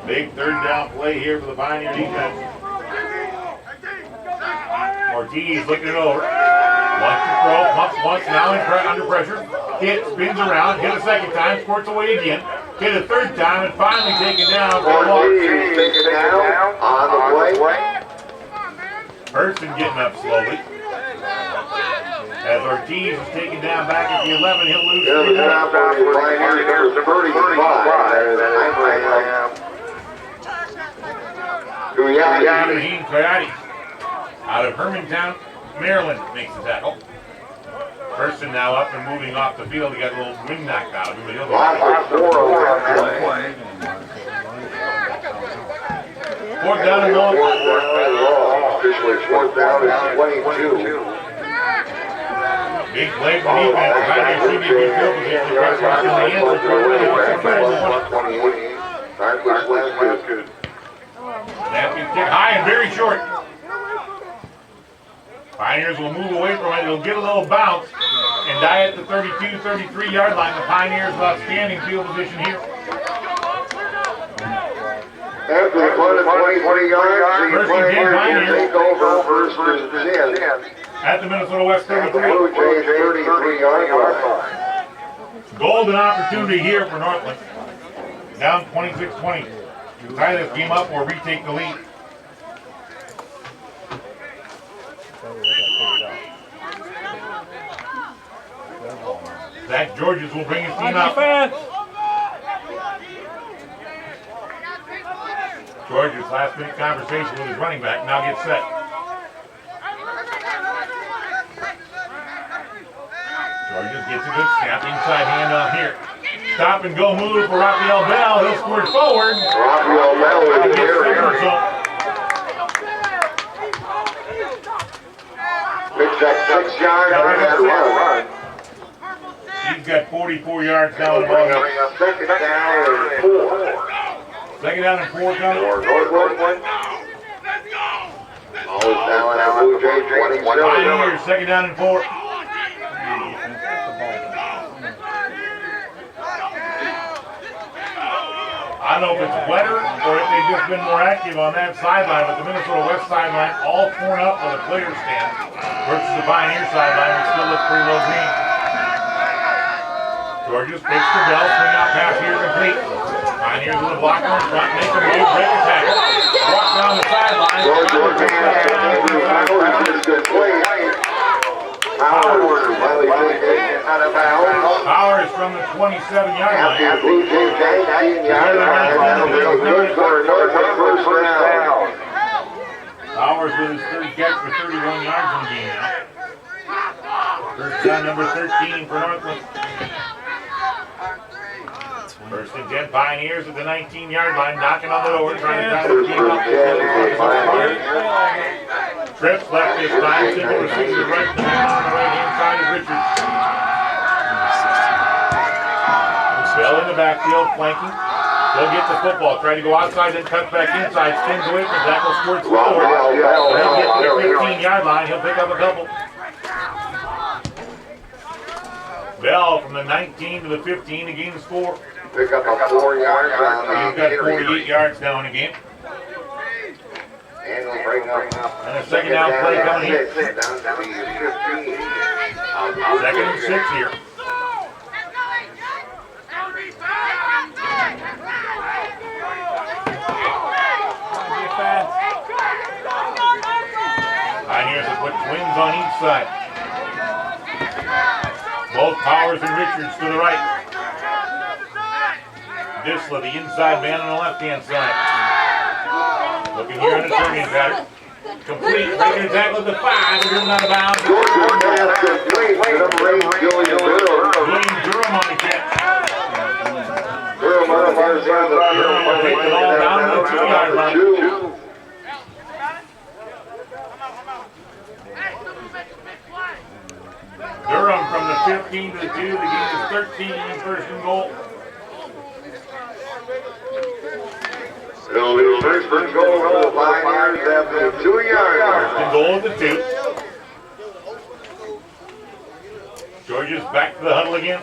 Big third down play here for the Pioneer defense. Ortiz looking it over. Wants to throw, pumps once, now under pressure. Hit, spins around, hit a second time, squirts away again. Hit a third time, and finally taken down for a walk. Ortiz taken down on the play. Hurston getting up slowly. As Ortiz is taken down back at the 11, he'll lose 3 Eugene Coyote out of Hermantown, Maryland makes the tackle. Hurston now up and moving off the field. He got a little wind knocked out of him, but he'll fourth down and long. Officially fourth down and 22. Big play for defense. Pioneers should be good field position. Press rush in the end. Matthew kick high and very short. Pioneers will move away from it. It'll get a little bounce and die at the 32, 33-yard line. The Pioneers with outstanding field position here. After the punt of 23 yards, the Pioneers take over first and 10. At the Minnesota West 33. Blue Jays 33-yard line. Golden opportunity here for Northland. Down 26-20. Tie this game up or retake the lead. Zach Georges will bring his team out. Georges' last-minute conversation with his running back now gets set. Georges gets a good snap, inside handoff here. Stop and go move for Raphael Bell. He'll squirt forward. Raphael Bell is here. Picks that 6 yards on that run. He's got 44 yards down the ball. Second down and 4. Second down and 4 coming. Northland. Always down at Blue Jays 27. Pioneers, second down and 4. I don't know if it's wetter or if they've just been more active on that sideline, but the Minnesota West sideline all torn up with a player stand versus the Pioneer sideline, which still looks pretty low green. Georges takes the bell, swing out pass here complete. Pioneers with a blocker in front, make a move, break a tackle, walk down the sideline. Powers from the 27-yard line. Powers with his third catch for 31 yards in the game now. First down number 13 for Northland. First and 10 Pioneers at the 19-yard line, knocking on the door, trying to tie the team up. Trips left this time, single receiver right to the man on the right-hand side of Richards. Bell in the backfield, flanking. He'll get the football, try to go outside, then cuts back inside, spins away from tackle, squirts forward. He'll get to the 15-yard line, he'll pick up a couple. Bell from the 19 to the 15 to gain the score. Pick up a 4 yards. He's got 48 yards now in the game. And we'll bring up. And a second down play coming here. Second and 6 here. on each side. Both Powers and Richards to the right. Disla, the inside man on the left-hand side. Looking here in the turning pattern. Complete, making a tackle at the 5, and driven out of bounds. Short pass complete. Number 8, Julian Durham. William Durham on the catch. Durham on the far side of the Durham will take the ball down to the 2-yard line. Durham from the 15 to the 2. The game is 13, first and goal. It'll be first and goal for the Pioneers after the 2-yard line. First and goal at the 2. Georgia's back to the huddle again.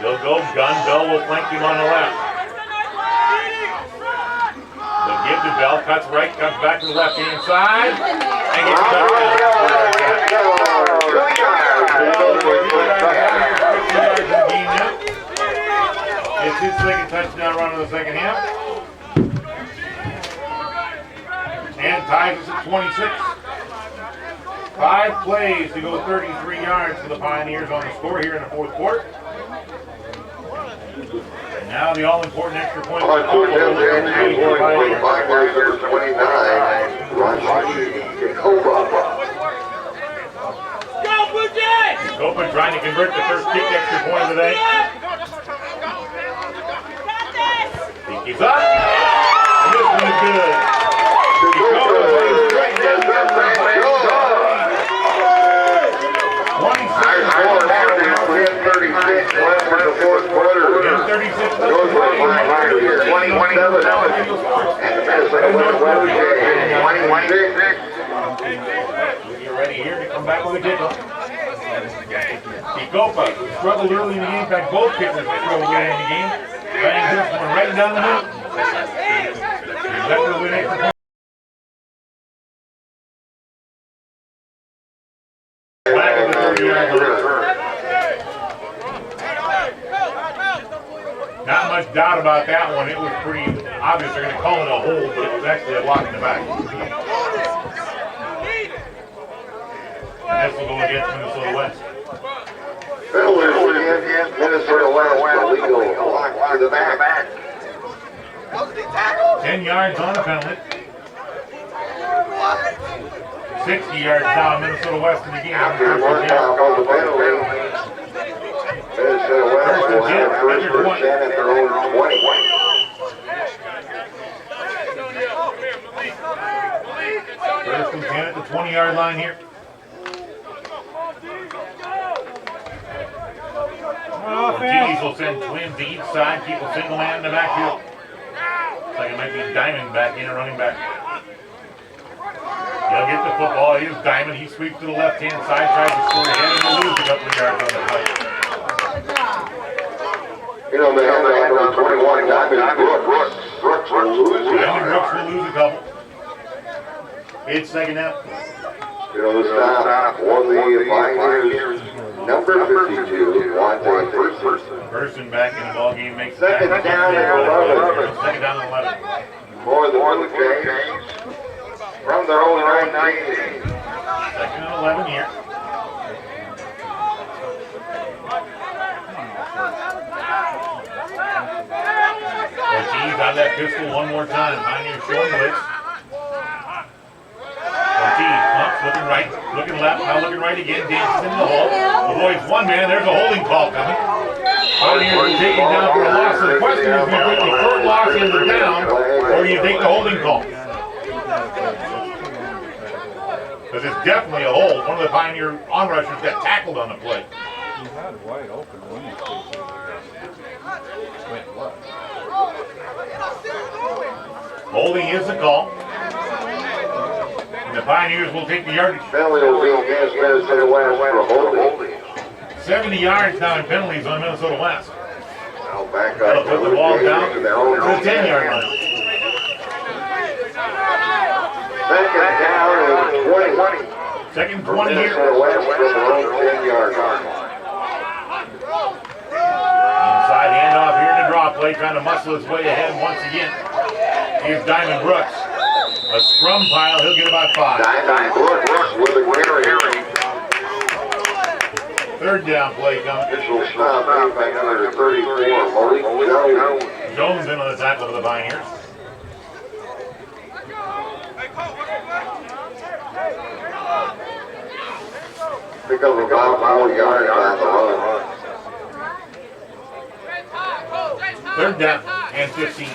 He'll go gun. Bell will flank him on the left. They'll give to Bell. Cuts right. Comes back to the left-hand side. And gets It's his second touchdown run of the second half. And ties us at 26. 5 plays to go 33 yards for the Pioneers on the score here in the fourth quarter. And now the all-important extra point. On 2 extra point for the Pioneers, number 29, Copa trying to convert the first kick extra point of the day. He's up. And this one is good. You're ready here to come back with a kickoff. Copa struggled early in the game. In fact, both kickers struggled to get in the game. Bang this one right down the middle. Exactly with extra point. Back at the 30-yard line. Not much doubt about that one. It was pretty obvious they're going to call it a hold, but it was actually a block in the back. And this will go against Minnesota West. Minnesota West, illegal block to the back. 10 yards on the penalty. 60 yards down, Minnesota West in the game. After one down on the penalty, Minnesota West will have first and at their own 20. First and 10 at the 20-yard line here. Ortiz will send twins to each side, keep a single man in the backfield. Looks like it might be Diamond back in, a running back. He'll get the football. Here's Diamond. He sweeps to the left-hand side, tries to score ahead, and he'll lose a couple of yards on the play. You know, they have number 21, Diamond Brooks will lose. Diamond Brooks will lose a couple. It's second down. You know, the stop for the Pioneers, number 52, Wante Person back in the ball game makes second down and 11. Second down and 11. For the Jays, from their own 19. Second and 11 here. Ortiz on that pistol one more time. Pioneer short blitz. Ortiz pumps, looking right, looking left, now looking right again, dances into the hole. Avoids one man, there's a holding call coming. Pioneers will take him down for a loss. So the question is, do you put the third loss in the down, or do you take the holding call? Because it's definitely a hold. One of the Pioneer on-rushers got tackled on the play. He had wide open when he went left. Holding is the call. And the Pioneers will take the yardage. Penalty will be against Minnesota West for a holding. 70 yards now in penalties on Minnesota West. Now back That'll up put the ball down to the 10-yard line. Second down and 20. Second 20 here. Minnesota West from their own 10-yard line. Inside handoff here to drop play trying to muscle his way ahead once again. Here's Diamond Brooks. A scrum pile, he'll get about 5. Diamond Brooks with a carry. Third down play coming. Initial stop made by number 34, Malik Jones. Jones in on the tackle for the Pioneers. Pick up about 4 yards on the run. Third down and 15.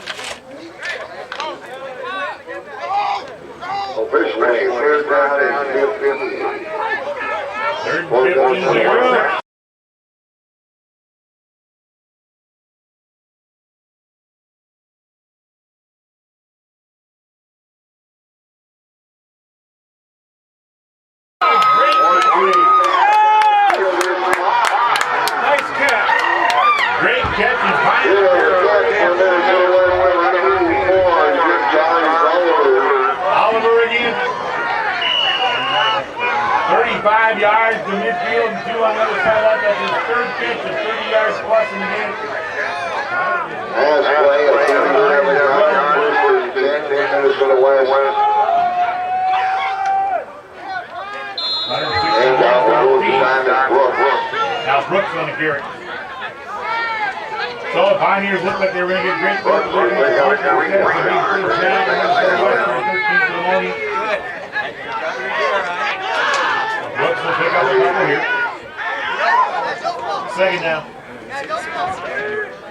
Officially, third down and 15. Third and 15 here. Nice catch. Great catch and Oliver again. 35 yards to midfield and 2 on the other side. That's his third catch of 30 yards plus in the game. As play at 39 yards, first and 10, Minnesota West. And now we'll go to Diamond Brooks. Now Brooks on the carry. So the Pioneers look like they were going to get great work. They're going to get quick. That's a big first down. Minnesota West 13th to the morning. Brooks will pick up the couple here. Second down.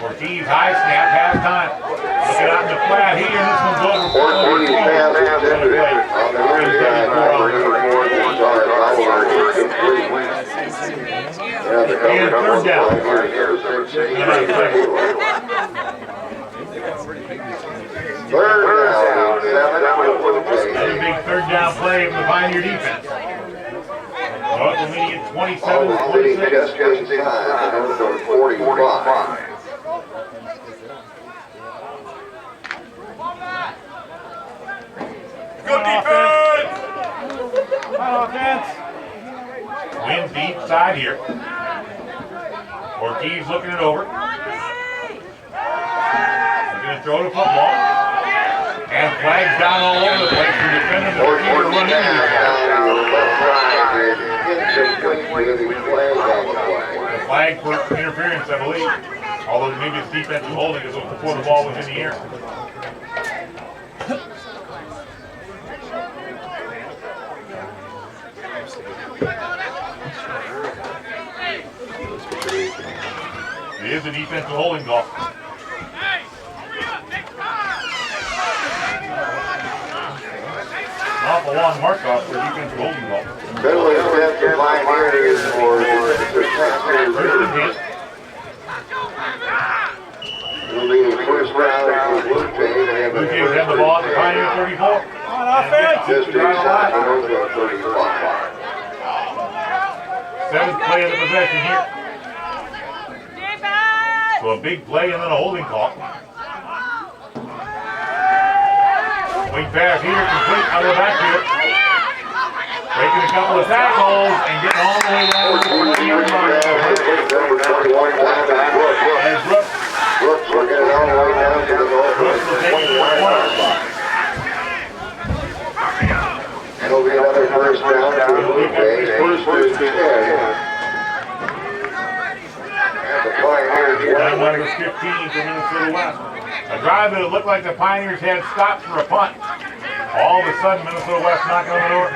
Ortiz high snap, half time. Look it out in the flat here. This one's over. Ortiz pass intended on the near side. And third down. Another big third down play from the Pioneer defense. Northland leading at 27-26. 45. Good defense! On offense. Wins deep side here. Ortiz looking it over. They're going to throw the football. And flags down all over the place for defenders. The receiver running into the flag for interference, I believe. Although maybe it's defensive holding because it was before the ball was in the air. It is a defensive holding call. Awful long mark off for a defensive holding call. Penalty attempt to Pioneers for will be the first round for Blue Jays. Blue Jays have the ball at the Pioneer 34. On offense. Just inside the Northland 35. Seventh play of the possession here. So a big play and then a holding call. Swing pass here, complete out of the backfield. Breaking a couple of tackles and getting all the way down to the 20-yard line. As Brooks will get it all the way down to the Northland 20-yard line. It'll be another first down for the Blue Jays. First and 10. Down number 15 for Minnesota West. A drive that looked like the Pioneers had stopped for a punt. All of a sudden, Minnesota West knocking on the door.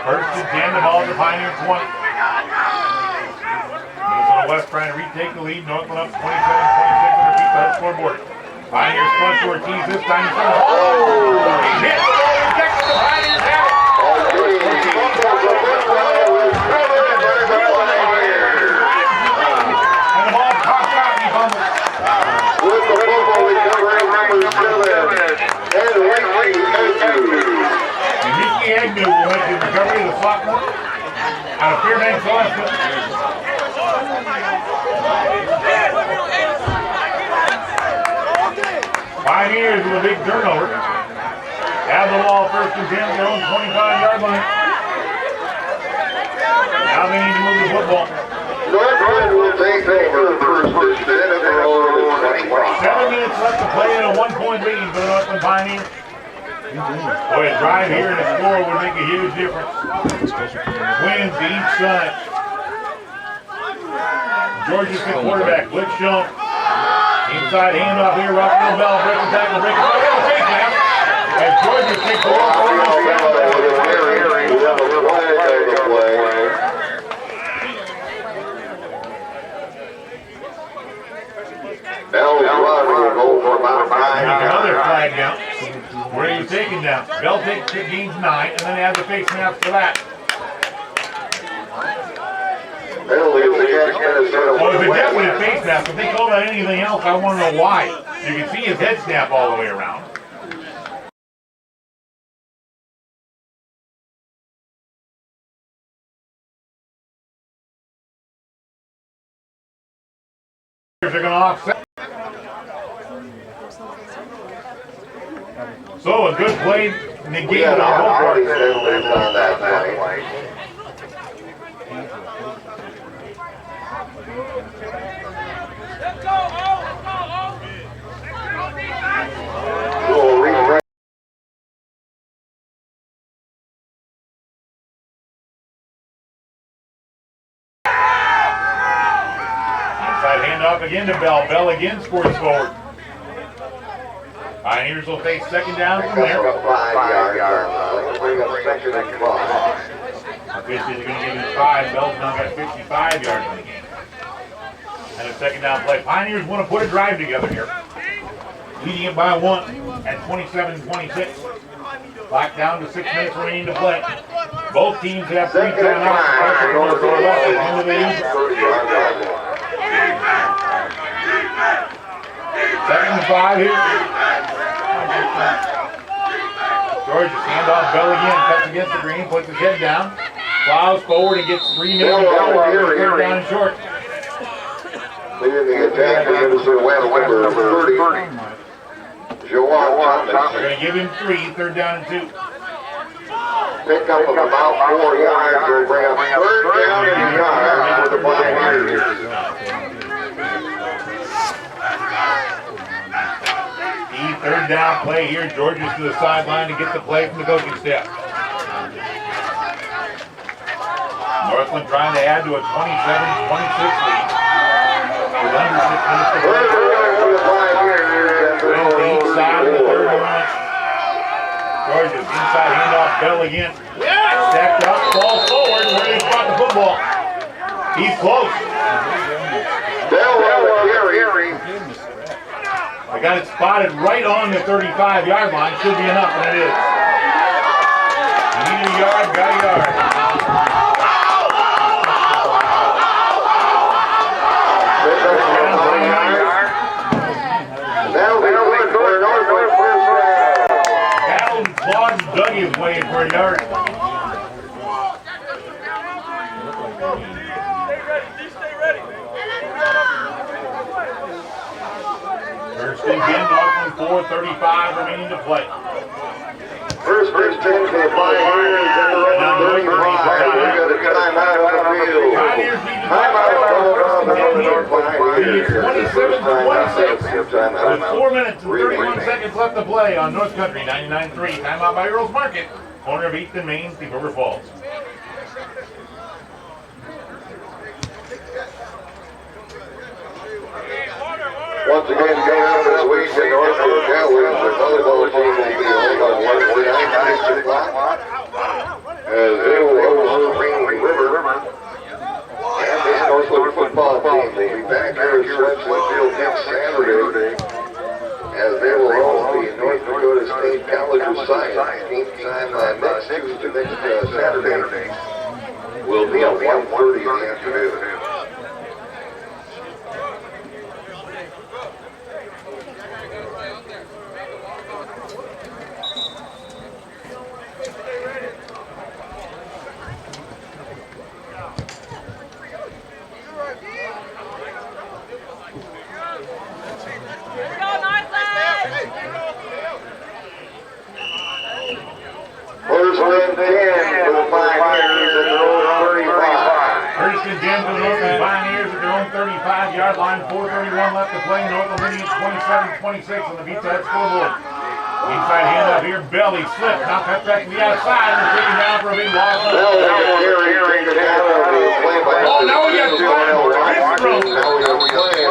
First and 10, the ball at the Pioneer 20. Minnesota West trying to retake the lead. Northland up 27-26 on their feet to the scoreboard. Pioneers punt to Ortiz this time. He hit the ball, rejected the Pioneers have it. With the football recovery number 7, and Enrique Agnew will make the recovery of the sophomore out of Fairbanks, Alaska. Pioneers with a big turnover. Have the ball first and 10 at their own 25-yard line. Now they need to move the football. Northland will take over first instead of their own 25. 7 minutes left to play in a 1-point lead for the Northland Pioneers. Boy, a drive here and a score would make a huge difference. Twins to each side. Georgia's the quarterback, blitz shown. Inside handoff here, Rockville Bell, breaking tackle, breaking tackle, take now. As Georgia takes the ball over the Bell will go for about 9 another yards. flag down. Where he was taken down. Bell takes gains 9, and then he has the fake snap for that. Penalty against Minnesota. Well, it's a definite face snap. If they call that anything else, I want to know why. You can see his head snap all the way around. They're going to offset. So a good play negated on both parts. On that play. Inside handoff again to Bell. Bell again scores forward. Pioneers will face second down from there. 5 yards. Bring up second and 12. This is going to give him 5. Bell's now got 55 yards in the game. And a second down play. Pioneers want to put a drive together here. Leading it by 1 at 27-26. Clock down to 6 minutes remaining to play. Both teams have 3 timeouts. Second and 5 here. Georgia handoff. Bell again. Cuts against the green. Puts his head down. Plows forward and gets 3 minutes. Third down and short. Leading the attack for Minnesota West, number 30. Joel Thompson. They're going to give him 3. Third down and 2. Pick up of about 4 yards. Will bring up third down and yard for the Pioneers. Third down play here. Georgia's to the sideline to get the play from the coaching staff. Northland trying to add to a 27-26 lead. With under 6 minutes to play. Twins to each side of the third and 1. Georgia's inside handoff. Bell again. Stacked up. Ball forward. Where they spot the football. He's close. Bell carry. I got it spotted right on the 35-yard line. Should be enough, and it is. You need a yard, got a yard. Battled, clawed, and dug his way for a yard. First and 10, Northland 4:35 remaining to play. First and 10 for the Pioneers in their own 35. We got a timeout on the field. Pioneers need to Timeout on the North Pioneers. 27-26 with 4 minutes and 31 seconds left to play on North Country 99.3. Timeout by Earl's Market, corner of 8th and Main, Thief River Falls. Once again, going out this week in Northland Cowboys, the volleyball team will be held on Wednesday night at 6 o'clock as they will host Green River. And this Northland football team will be back here at Swenson Field next Saturday as they will host the North Dakota State College of Science. Team time next Saturday will be at 1:30 in the afternoon. First and 10 for the Pioneers in their own 35. First and 10 for the Northland Pioneers. 50-yard line, 4:31 left to play. Northland leading 27-26 on the Pizza Hut scoreboard. Inside handoff here, belly slip, now cut back to the outside, and taken down for a big loss. Oh, now we got wrist thrown.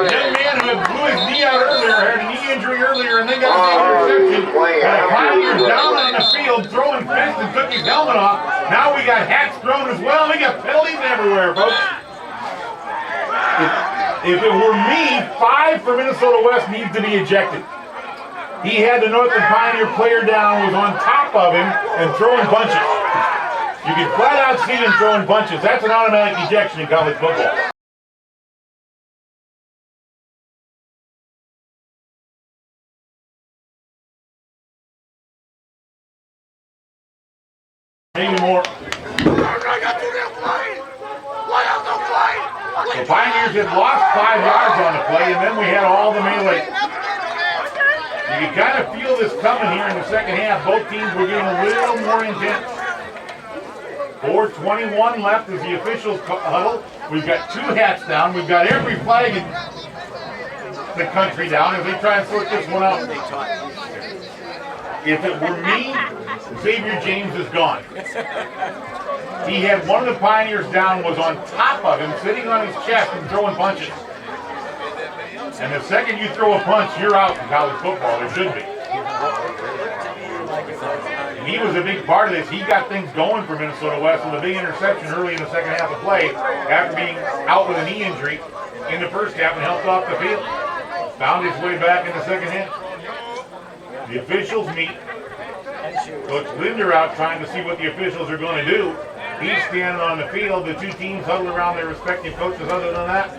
Young man who blew his knee out earlier, had a knee injury earlier, and then got a interception. And a Pioneer down on the field, throwing fists and took his helmet off. Now we got hats thrown as well. We got penalties everywhere, folks. If it were me, 5 for Minnesota West needs to be ejected. He had the Northland Pioneer player down, was on top of him, and throwing bunches. You can flat out see him throwing bunches. That's an automatic ejection in college football. Maybe more. The Pioneers had lost 5 yards on the play, and then we had all the melee. You can kind of feel this coming here in the second half. Both teams were getting a little more intense. 4:21 left as the officials huddle. We've got 2 hats down. We've got every flag in the country down as they try and sort this one out. If it were me, Xavier James is gone. He had one of the Pioneers down, was on top of him, sitting on his chest and throwing punches. And the second you throw a punch, you're out in college football. There should be. And he was a big part of this. He got things going for Minnesota West with a big interception early in the second half of play after being out with a knee injury in the first half and helped off the field. Found his way back in the second half. The officials meet. Coach Linder out trying to see what the officials are going to do. He's standing on the field. The 2 teams huddle around their respective coaches other than that.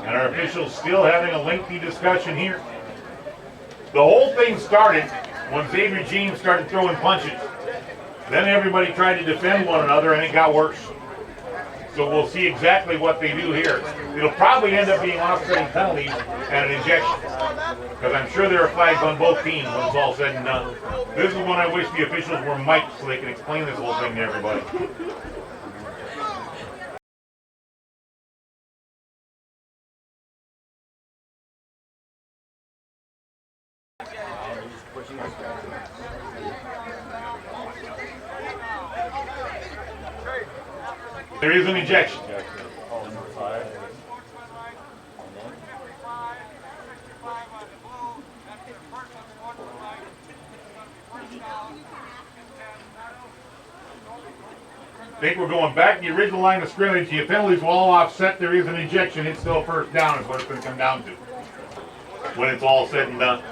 And our officials still having a lengthy discussion here. The whole thing started when Xavier James started throwing punches. Then everybody tried to defend one another and it got worse. So we'll see exactly what they do here. It'll probably end up being offsetting penalties and an ejection. Because I'm sure there are flags on both teams when it's all said and done. This is when I wish the officials were mic'd so they can explain this whole thing to everybody. There is an ejection. I think we're going back to the original line of scrimmage. The penalties will all offset. There is an ejection. It's still first down is what it's going to come down to when it's all said and done.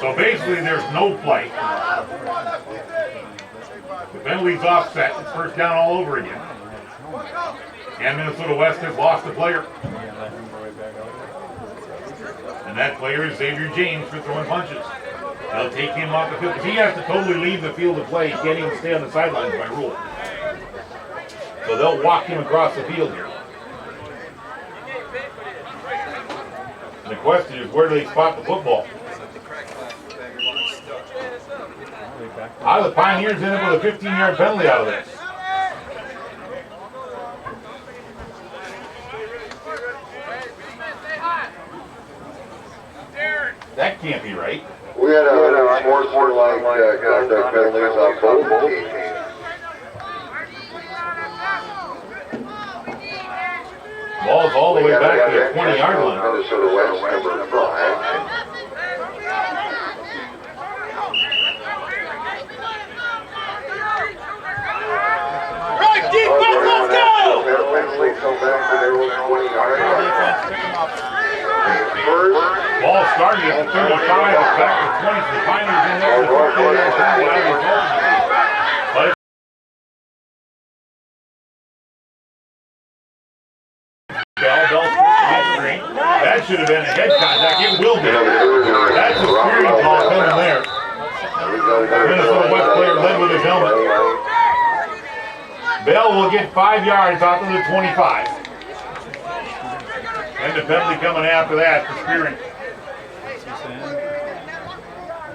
So basically there's no play. The penalty's offset. It's first down all over again. And Minnesota West has lost a player. And that player is Xavier James for throwing punches. They'll take him off the field because he has to totally leave the field to play. He can't even stay on the sidelines by rule. So they'll walk him across the field here. And the question is, where do they spot the football? How do the Pioneers end up with a 15-yard penalty out of this? That can't be right. We had a sports-like contact penalties on both teams. Ball's all the way back to the 20-yard line. Minnesota West number 5. Right, defense, let's go! Ball started at the 35, it's back to 20 for the Pioneers in there. That should have been a head contact. It will be. That's a spearing call coming there. Minnesota West player led with his helmet. Bell will get 5 yards off of the 25. And the penalty coming after that for spearing.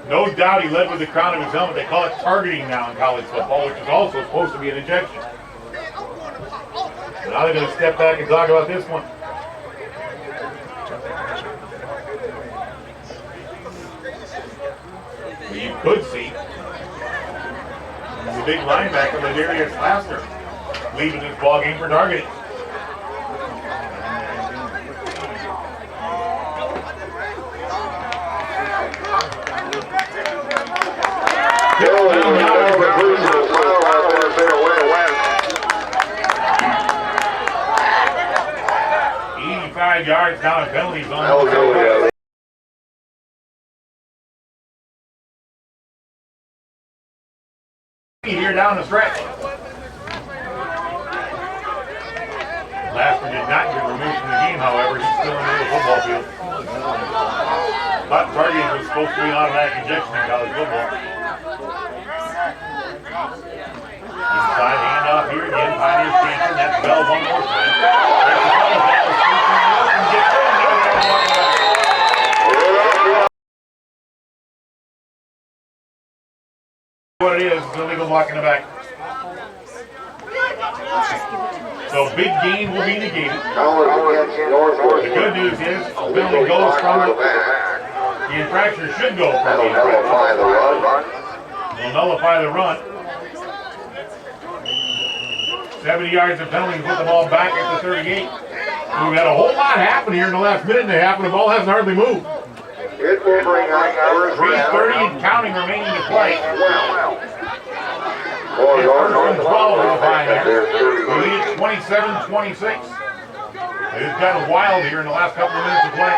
No doubt he led with the crown of his helmet. They call it targeting now in college football, which is also supposed to be an injection. Now they're going to step back and talk about this one. Well, you could see the big linebacker, Ladarius Laster, leaving this ball game for targeting. Yards down and penalties on here down the stretch. Laster did not get removed from the game, however, he's still in the football field. But targeting was supposed to be an automatic injection in college football. Inside handoff here again, Pioneers cancer, that's Bell one more time. What it is illegal block in the back. So big gain will be negated. The good news is the penalty goes from the infraction should go from the infraction. Will nullify the run. 70 yards of penalties put the ball back at the 38. We've had a whole lot happen here in the last minute and a half, and the ball hasn't hardly moved. It will bring up 3:30 and counting remaining to play. North 12 is fine here. We lead 27-26. It's gotten wild here in the last couple of minutes of play.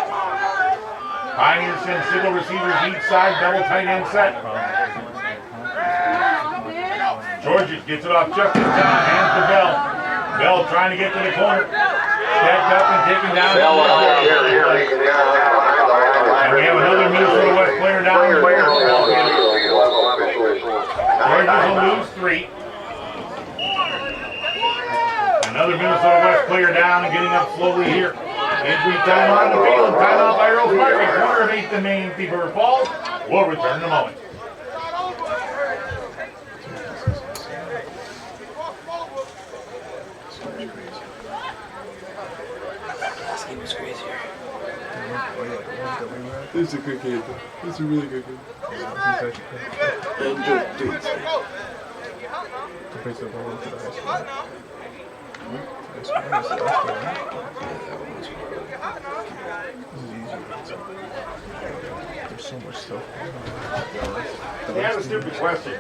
Pioneers send single receivers each side, double tight end set. Georgia gets it off just in time, hands to Bell. Bell trying to get to the corner. Stacked up and taken down. And we have another Minnesota West player down here. Georgia's will lose 3. Another Minnesota West player down and getting up slowly here. Injury timeout on the field. Timeout by Earl Martin. Corner of 8th and main, Beaver Falls. We'll return in a moment. This is a good game. This is a really good game. Compared to the one for the high school. There's so much stuff. They have a stupid question.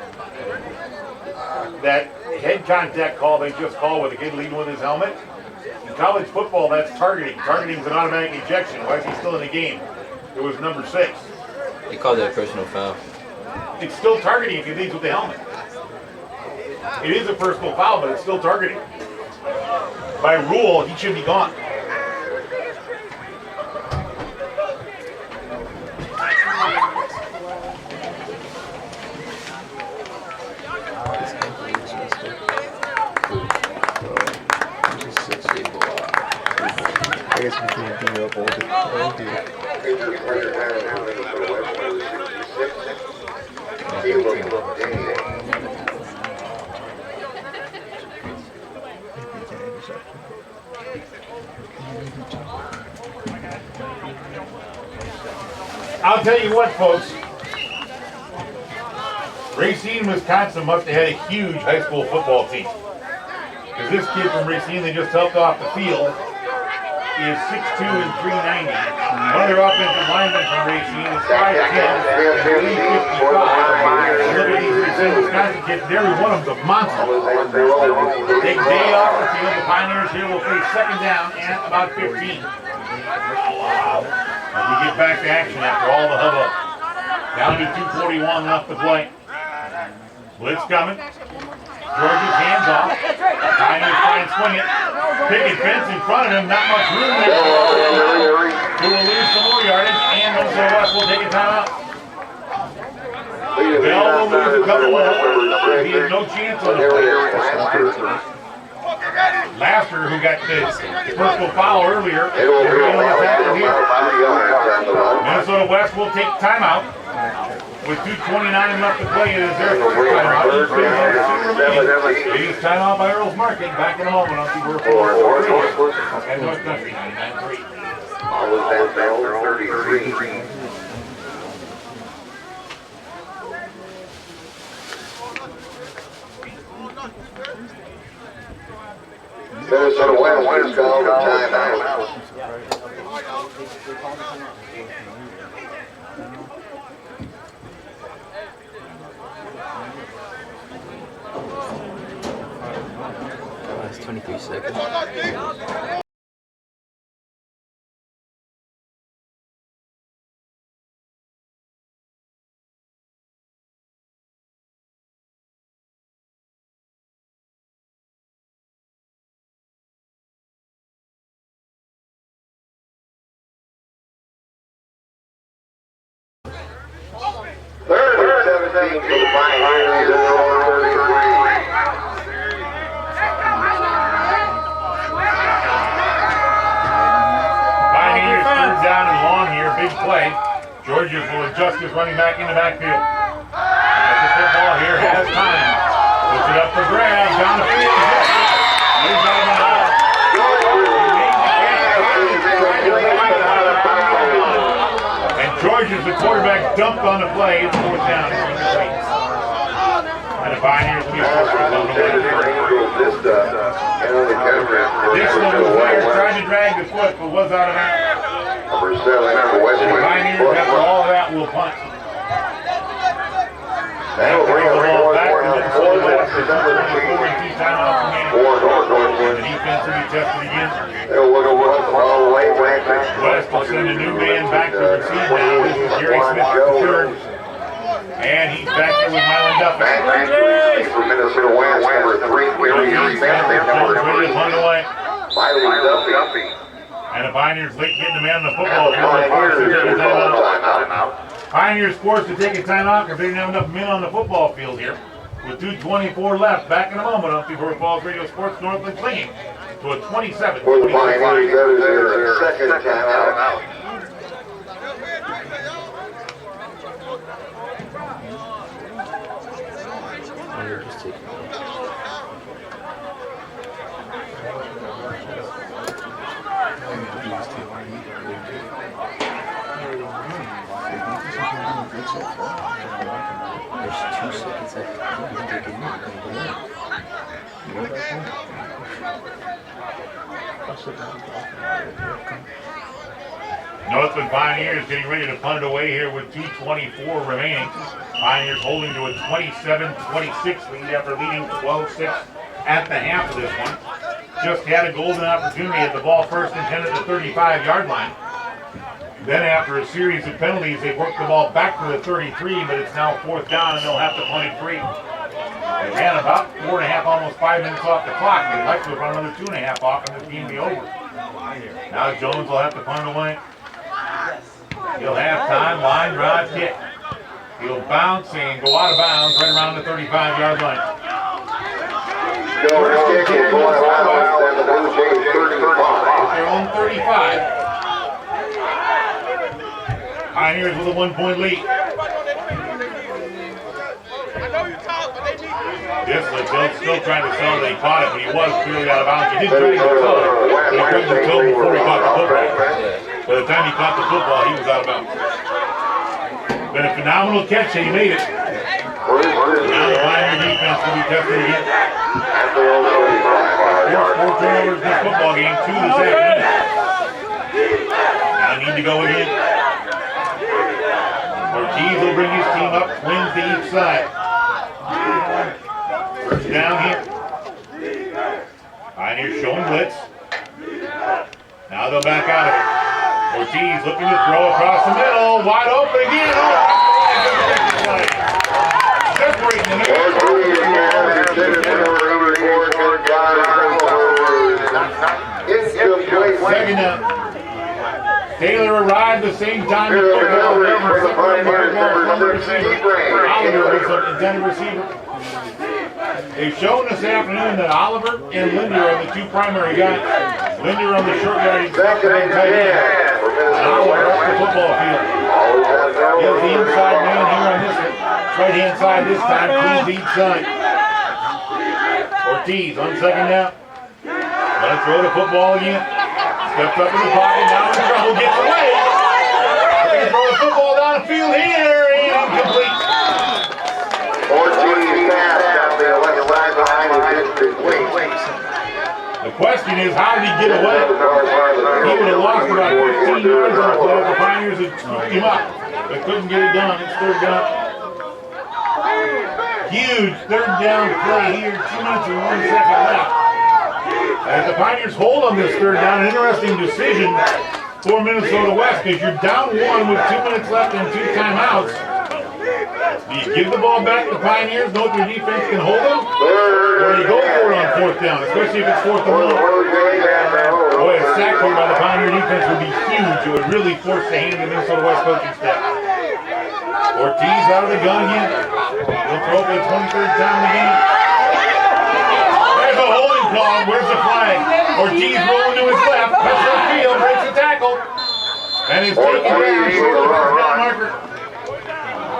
That head contact call they just called with a kid leading with his helmet. In college football, that's targeting. Targeting is an automatic ejection. Why is he still in the game? It was number 6. He called it a personal foul. It's still targeting if he leads with the helmet. It is a personal foul, but it's still targeting. By rule, he should be gone. I guess we can do up all the I'll tell you what, folks. Racine, Wisconsin must have had a huge high school football team. Because this kid from Racine they just helped off the field is 6'2" and 390. One of their offensive linemen from Racine is 5'10" and 355. Look at these Racine, Wisconsin kids. Every one of them's a monster. Take day off the field. The Pioneers here will face second down at about 15. As we get back to action after all the hubbub. Down to 2:41 left to play. Blitz coming. Georgia's hands off. Pioneers try and swing it. Picket fence in front of him. Not much room there. Who will lose some more yardage. And Minnesota West will take a timeout. Bell will lose a couple more. He has no chance on the play. Laster, who got the personal foul earlier, Minnesota West will take timeout. with 2:29 left to play. It is their first timeout. It is timeout by Earl's Market. Back in a moment on Super Bowl and North Country 99.3. Always down 33. Minnesota West is called a timeout. That's 23 seconds. Third and 17 for the Pioneers in their own 33. Pioneers third down and long here. Big play. Georges will adjust his running back in the backfield. Has the football here. Has time. Puts it up for grabs. Down the field. He's out of the house. And Georges, the quarterback, dumped on the play. It's fourth down. And the Pioneers will be forced to come away. This one was there, tried to drag the foot, but was out of bounds. Number 7, West. The Pioneers, after all of that, will punt. That'll bring the ball back to Minnesota West. The defense will be tested again. They'll look at what's all the way back. West will send a new man back to receive now. This is Gary Smith III. And he's back there with Mylan Duffy. Back to receive for Minnesota West, number 3, Gary Smith, number 3, Mylan Duffy. And the Pioneers late getting the man on the football field. Pioneers forced to take a timeout because they didn't have enough men on the football field here. With 2:24 left, back in a moment on Super Falls Radio Sports, Northland clinging to a 27. For the Pioneers, that is their second timeout. There's 2 seconds left. Northland Pioneers getting ready to punt it away here with 2:24 remaining. Pioneers holding to a 27-26 lead after leading 12-6 at the half of this one. Just had a golden opportunity at the ball first and 10 at the 35-yard line. Then after a series of penalties, they worked the ball back to the 33, but it's now fourth down and they'll have to punt it free. They ran about 4.5, almost 5 minutes off the clock. They'd like to have run another 2.5 off and this game be over. Now Jones will have to punt away. He'll have time, line drive kick. He'll bounce and go out of bounds right around the 35-yard line. First kick is going out of bounds and the Blue Jays 35. Their own 35. Pioneers with a 1-point lead. Dislett still trying to sell that he caught it, but he was clearly out of bounds. He did try to get caught, but he couldn't until before he caught the football. By the time he caught the football, he was out of bounds. Been a phenomenal catch, and he made it. Now the Pioneer defense will be tested again. Four turnovers in this football game, 2 this afternoon. Now need to go again. Ortiz will bring his team up, twins to each side. First down here. Pioneers showing blitz. Now they'll back out of it. Ortiz looking to throw across the middle, wide open again. Separating the middle. Second down. Taylor arrived the same time. Oliver was the intended receiver. They've shown this afternoon that Oliver and Linder are the 2 primary guys. Linder on the short yardage, and tight end. And Oliver off the football field. Here's the inside man here on this right hand side this time. Clean deep side. Ortiz on second down. Gonna throw the football again. Steps up in the pocket, now in trouble, gets away. Gonna throw the football down the field here, and incomplete. Ortiz pass down there, left side behind the incomplete. The question is, how did he get away? He would have lost about 15 yards on the play if the Pioneers had scooped him up. They couldn't get it done. It's third down. Huge third down play here. 2 minutes and 1 second left. As the Pioneers hold on this third down, an interesting decision for Minnesota West because you're down 1 with 2 minutes left and 2 timeouts. Do you give the ball back to the Pioneers, know if your defense can hold them? Or do you go for it on fourth down, especially if it's 4th and 1? Boy, a sack here by the Pioneer defense would be huge. It would really force the hand of the Minnesota West coaching staff. Ortiz out of the gun again. He'll throw for the 23rd time in the game. There's a holding call. Where's the flag? Ortiz rolling to his left. Cuts the field, breaks the tackle. And is taken down short of the first down marker.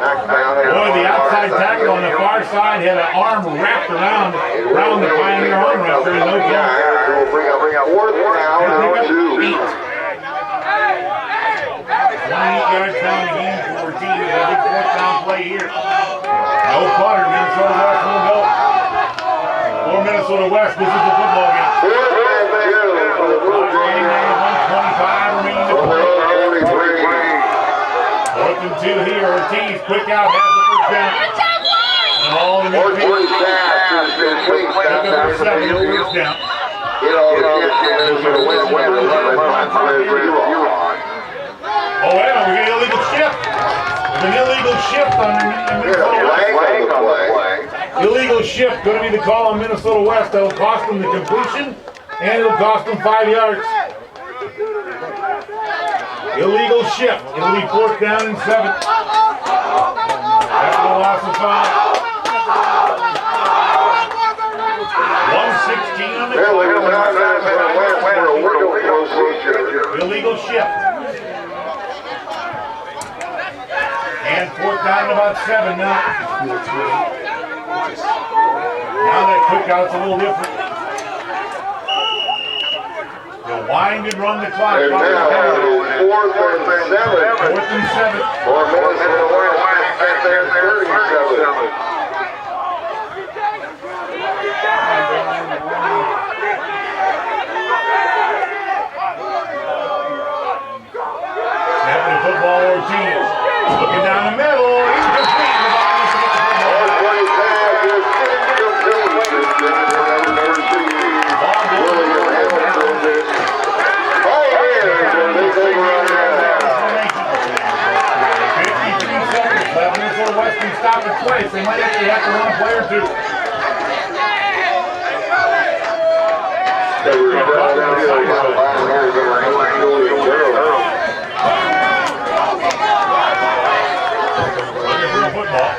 Boy, the outside tackle on the far side had an arm wrapped around the Pioneer arm wrestler. No count. Bring up 4th down, 2. 28 yards down the game for Ortiz. A big 4th down play here. No putter. Minnesota West will go. For Minnesota West, this is the football game. 125 remaining to play. 4th and 2 here. Ortiz, quick out, has the first down. And all in midfield. First down. Oh, wait a minute, we got an illegal shift. There's an illegal shift on Minnesota West. Illegal shift, going to be the call on Minnesota West. That'll cost them the completion, and it'll cost them 5 yards. Illegal shift. It'll be 4th down and 7. That's the loss of 5. 116 on the clock. Illegal shift. And 4th down and about 7 now. Now that quick out's a little different. They'll wind and run the clock. And now 4th and 7. 4th and 7. For Minnesota West, at their 37. Snapping the football, Ortiz. Looking down the middle. Incomplete. Minnesota West can stop it twice. They might actually have to run a play or two. Looking for a football.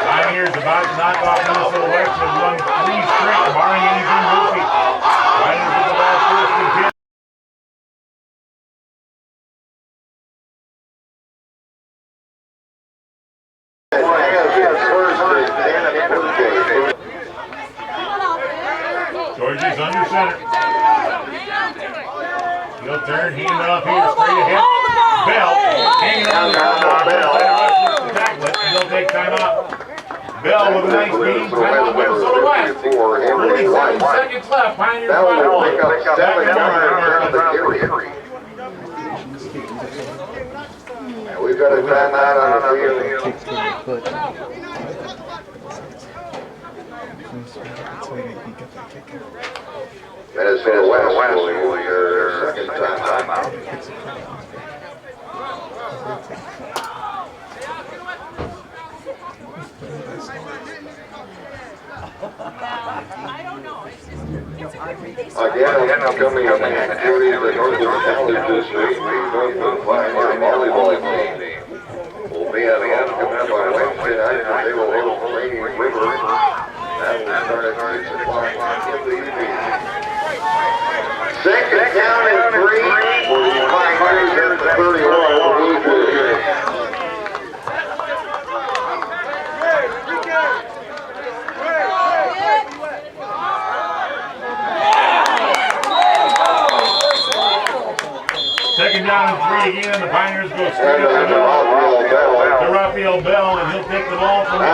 Pioneers about to knock off Minnesota West and run 3 straight, barring anything goofy. Pioneers with the ball first and 10. Georgie's under center. He'll turn, hand it off here, straight ahead. Bell, hanging on the tackle it, and they'll take time out. Bell with a nice beat, time out Minnesota West. 47 seconds left, Pioneers by 1. We've got a timeout on the field. Minnesota West will your second timeout. Again, I'm coming up in activities at Northland College this week. The Northland Pioneer volleyball team will be on the end coming up on Wednesday night for River. That will start at 6 o'clock in the evening. Second down and 3 for the Pioneers at the 31. Second down and 3 again. The Pioneers go straight up the middle to Raphael Bell, and he'll take the ball from the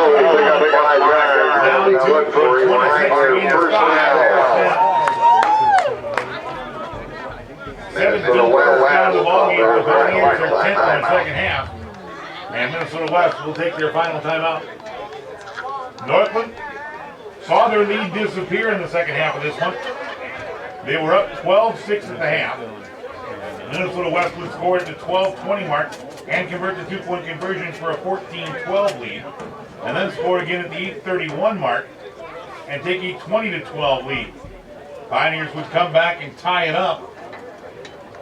down to 26 again. 17 first down of the ball game. The Pioneers are 10th in the second half, and Minnesota West will take their final timeout. Northland saw their lead disappear in the second half of this one. They were up 12-6 at the half. Minnesota West would score at the 12-20 mark and convert the 2-point conversion for a 14-12 lead, and then score again at the 8:31 mark and take a 20-12 lead. Pioneers would come back and tie it up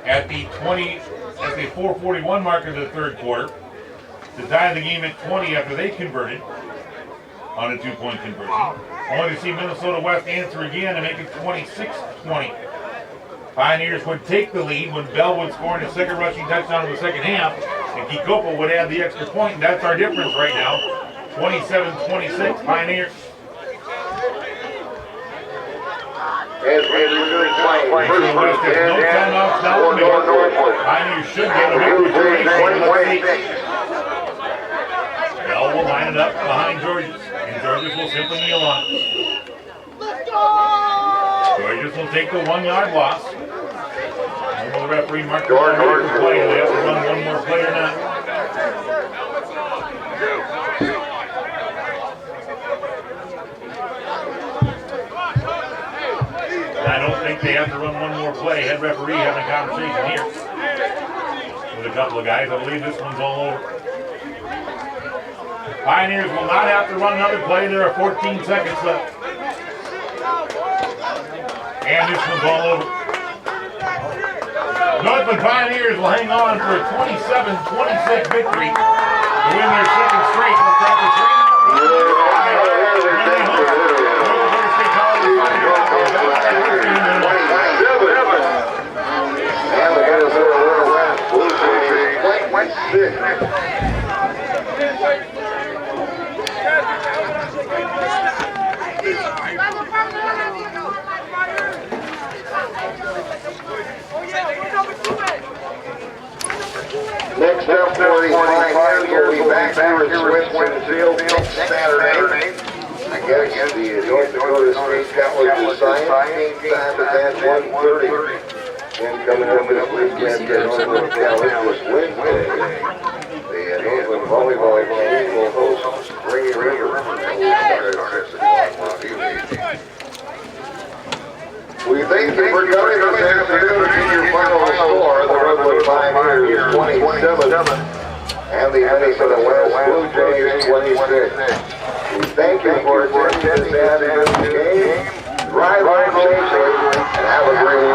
at the 4:41 mark of the third quarter to tie the game at 20 after they converted on a 2-point conversion. Only to see Minnesota West answer again and make it 26-20. Pioneers would take the lead when Bell would score in his second rushing touchdown in the second half, and Kikopa would add the extra point, and that's our difference right now. 27-26, Pioneers. Minnesota West has no timeouts now. Pioneers should get a victory formation. Let's see. Bell will line it up behind Georges, and Georges will simply kneel on it. Georges will take the 1-yard loss. The referee marked the play. Do they have to run one more play or not? I don't think they have to run one more play. Head referee having a conversation here with a couple of guys. I believe this one's all over. Pioneers will not have to run another play. There are 14 seconds left. And this one's all over. Northland Pioneers will hang on for a 27-26 victory to win their second straight for Crawford Street. Next up for the Pioneers will be back here at Winston-Salem next Saturday against the North Dakota State Catholic Science. Game time is at 1:30. And coming up this weekend at Northland Catholic this Wednesday, the Northland Volleyball team will host Rainy River. We thank you for coming this afternoon to your final score. The Northland Pioneers 27 and the Minnesota West Blue Jays 26. We thank you for attending this afternoon's game. Drive on safely and have a great